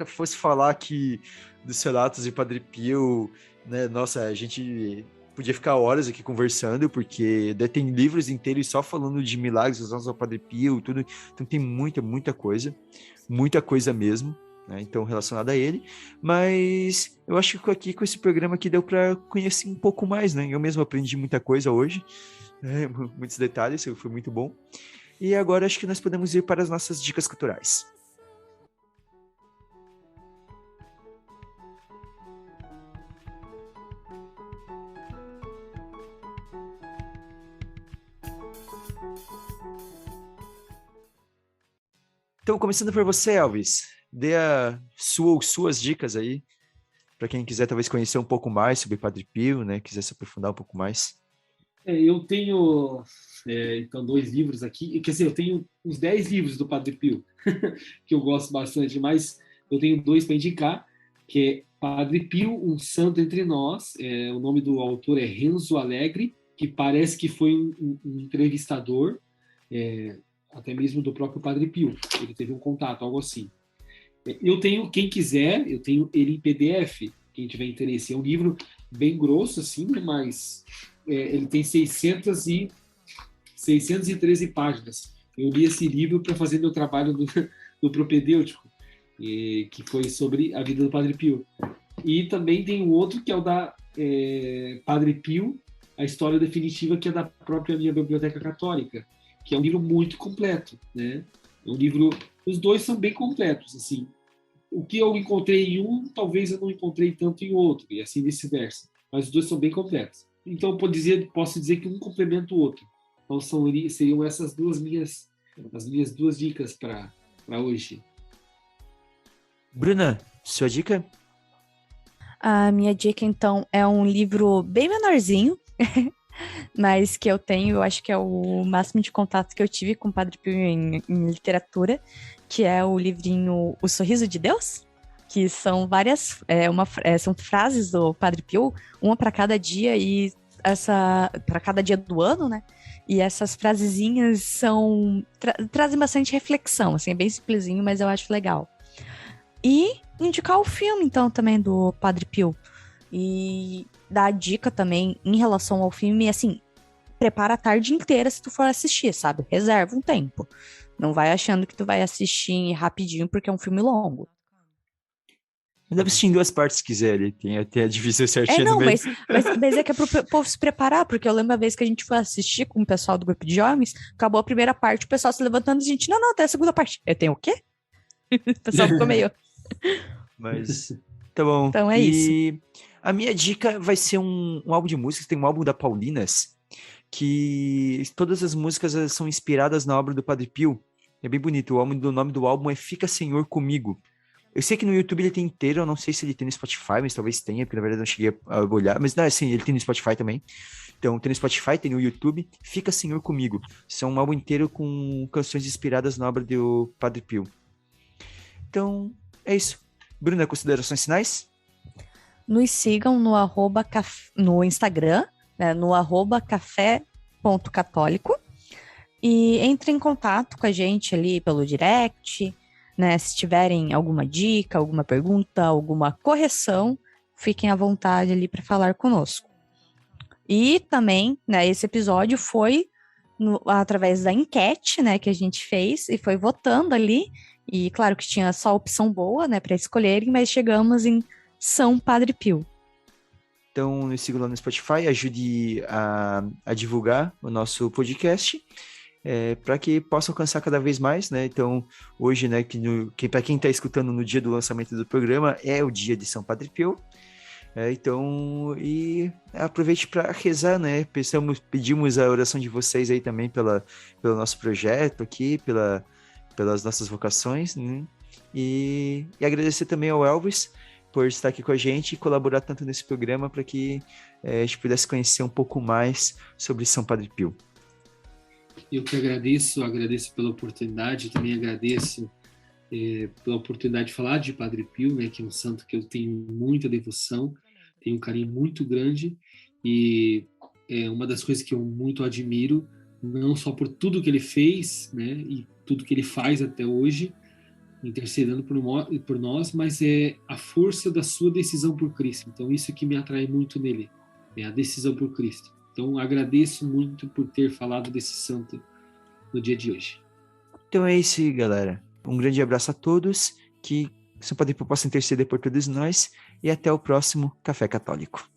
fosse falar aqui dos relatos de Padre Pio, né? Nossa, a gente podia ficar horas aqui conversando, porque tem livros inteiros só falando de milagres usados ao Padre Pio e tudo. Então tem muita coisa mesmo, né? Então relacionada a ele. Mas eu acho que aqui com esse programa aqui deu para conhecer um pouco mais, né? Eu mesmo aprendi muita coisa hoje, né? Muitos detalhes, foi muito bom. E agora acho que nós podemos ir para as nossas dicas culturais. Então, começando por você, Elvis, dê suas dicas aí, para quem quiser talvez conhecer um pouco mais sobre Padre Pio, né? Quiser se aprofundar um pouco mais. Eu tenho, então, 2 livros aqui. Quer dizer, eu tenho uns 10 livros do Padre Pio, que eu gosto bastante, mas eu tenho 2 para indicar, que é Padre Pio, um santo entre nós. O nome do autor é Renzo Alegre, que parece que foi um entrevistador, até mesmo do próprio Padre Pio. Ele teve um contato, algo assim. Eu tenho, quem quiser, eu tenho ele em PDF, quem tiver interesse. É um livro bem grosso, assim, mas ele tem 613 páginas. Eu li esse livro para fazer meu trabalho do propedêutico, que foi sobre a vida do Padre Pio. E também tem um outro que é o da Padre Pio, a história definitiva, que é da própria minha biblioteca católica, que é um livro muito completo, né? É um livro, os 2 são bem completos, assim. O que eu encontrei em um, talvez eu não encontrei tanto em outro, e assim vice-versa. Mas os 2 são bem completos. Então, posso dizer que um complementa o outro. Então, seriam essas as minhas 2 dicas para hoje. Bruna, sua dica? A minha dica, então, é um livro bem menorzinho, mas que eu acho que é o máximo de contato que eu tive com o Padre Pio em literatura, que é o livrinho O Sorriso de Deus. que são várias, são frases do Padre Pio, uma para cada dia e para cada dia do ano, né? E essas frasezinhas trazem bastante reflexão, assim, é bem simplesinho, mas eu acho legal. E indicar o filme, então, também do Padre Pio. E dar a dica também em relação ao filme, assim, prepara a tarde inteira se tu for assistir, sabe? Reserva um tempo. Não vai achando que tu vai assistir rapidinho porque é um filme longo. Deve assistir em 2 partes se quiser, ele tem até a divisão certinha no Não, meio. mas é que é pro povo se preparar, porque eu lembro a vez que a gente foi assistir com o pessoal do grupo de homens, acabou a primeira parte, o pessoal se levantando e a gente, não, tem a segunda parte. Eu tenho o quê? O pessoal ficou meio... Mas, tá bom. Então é isso. A minha dica vai ser um álbum de músicas, tem um álbum da Paulinas, que todas as músicas elas são inspiradas na obra do Padre Pio. É bem bonito, o nome do álbum é Fica Senhor Comigo. Eu sei que no YouTube ele tem inteiro, eu não sei se ele tem no Spotify, mas talvez tenha, porque na verdade eu não cheguei a olhar. Mas não, assim, ele tem no Spotify também. Então tem no Spotify, tem no YouTube, Fica Senhor Comigo. São um álbum inteiro com canções inspiradas na obra do Padre Pio. Então, é isso. Bruna, considerações finais? Nos sigam no Instagram, né, no @café.católico, e entrem em contato com a gente ali pelo direct, né? Se tiverem alguma dica, alguma pergunta, alguma correção, fiquem à vontade ali para falar conosco. E também, né, esse episódio foi através da enquete, né, que a gente fez e foi votando ali. E claro que tinha só opção boa, né, para escolherem, mas chegamos em São Padre Pio. Então, nos sigam lá no Spotify, ajude a divulgar o nosso podcast, para que possa alcançar cada vez mais, né? Então, hoje, né, para quem está escutando no dia do lançamento do programa, é o dia de São Padre Pio. Então, e aproveite para rezar, né? Pedimos a oração de vocês aí também pelo nosso projeto aqui, pelas nossas vocações, né? E agradecer também ao Elvis por estar aqui com a gente e colaborar tanto nesse programa para que a gente pudesse conhecer um pouco mais sobre São Padre Pio. Eu que agradeço pela oportunidade, também agradeço pela oportunidade de falar de Padre Pio, né, que é um santo que eu tenho muita devoção, tenho um carinho muito grande, e é uma das coisas que eu muito admiro, não só por tudo que ele fez, né, e tudo que ele faz até hoje, intercedendo por nós, mas é a força da sua decisão por Cristo. Então isso que me atrai muito nele, é a decisão por Cristo. Então agradeço muito por ter falado desse santo no dia de hoje. Então é isso aí, galera. Um grande abraço a todos, que São Padre Pio possa interceder por todos nós, e até o próximo Café Católico.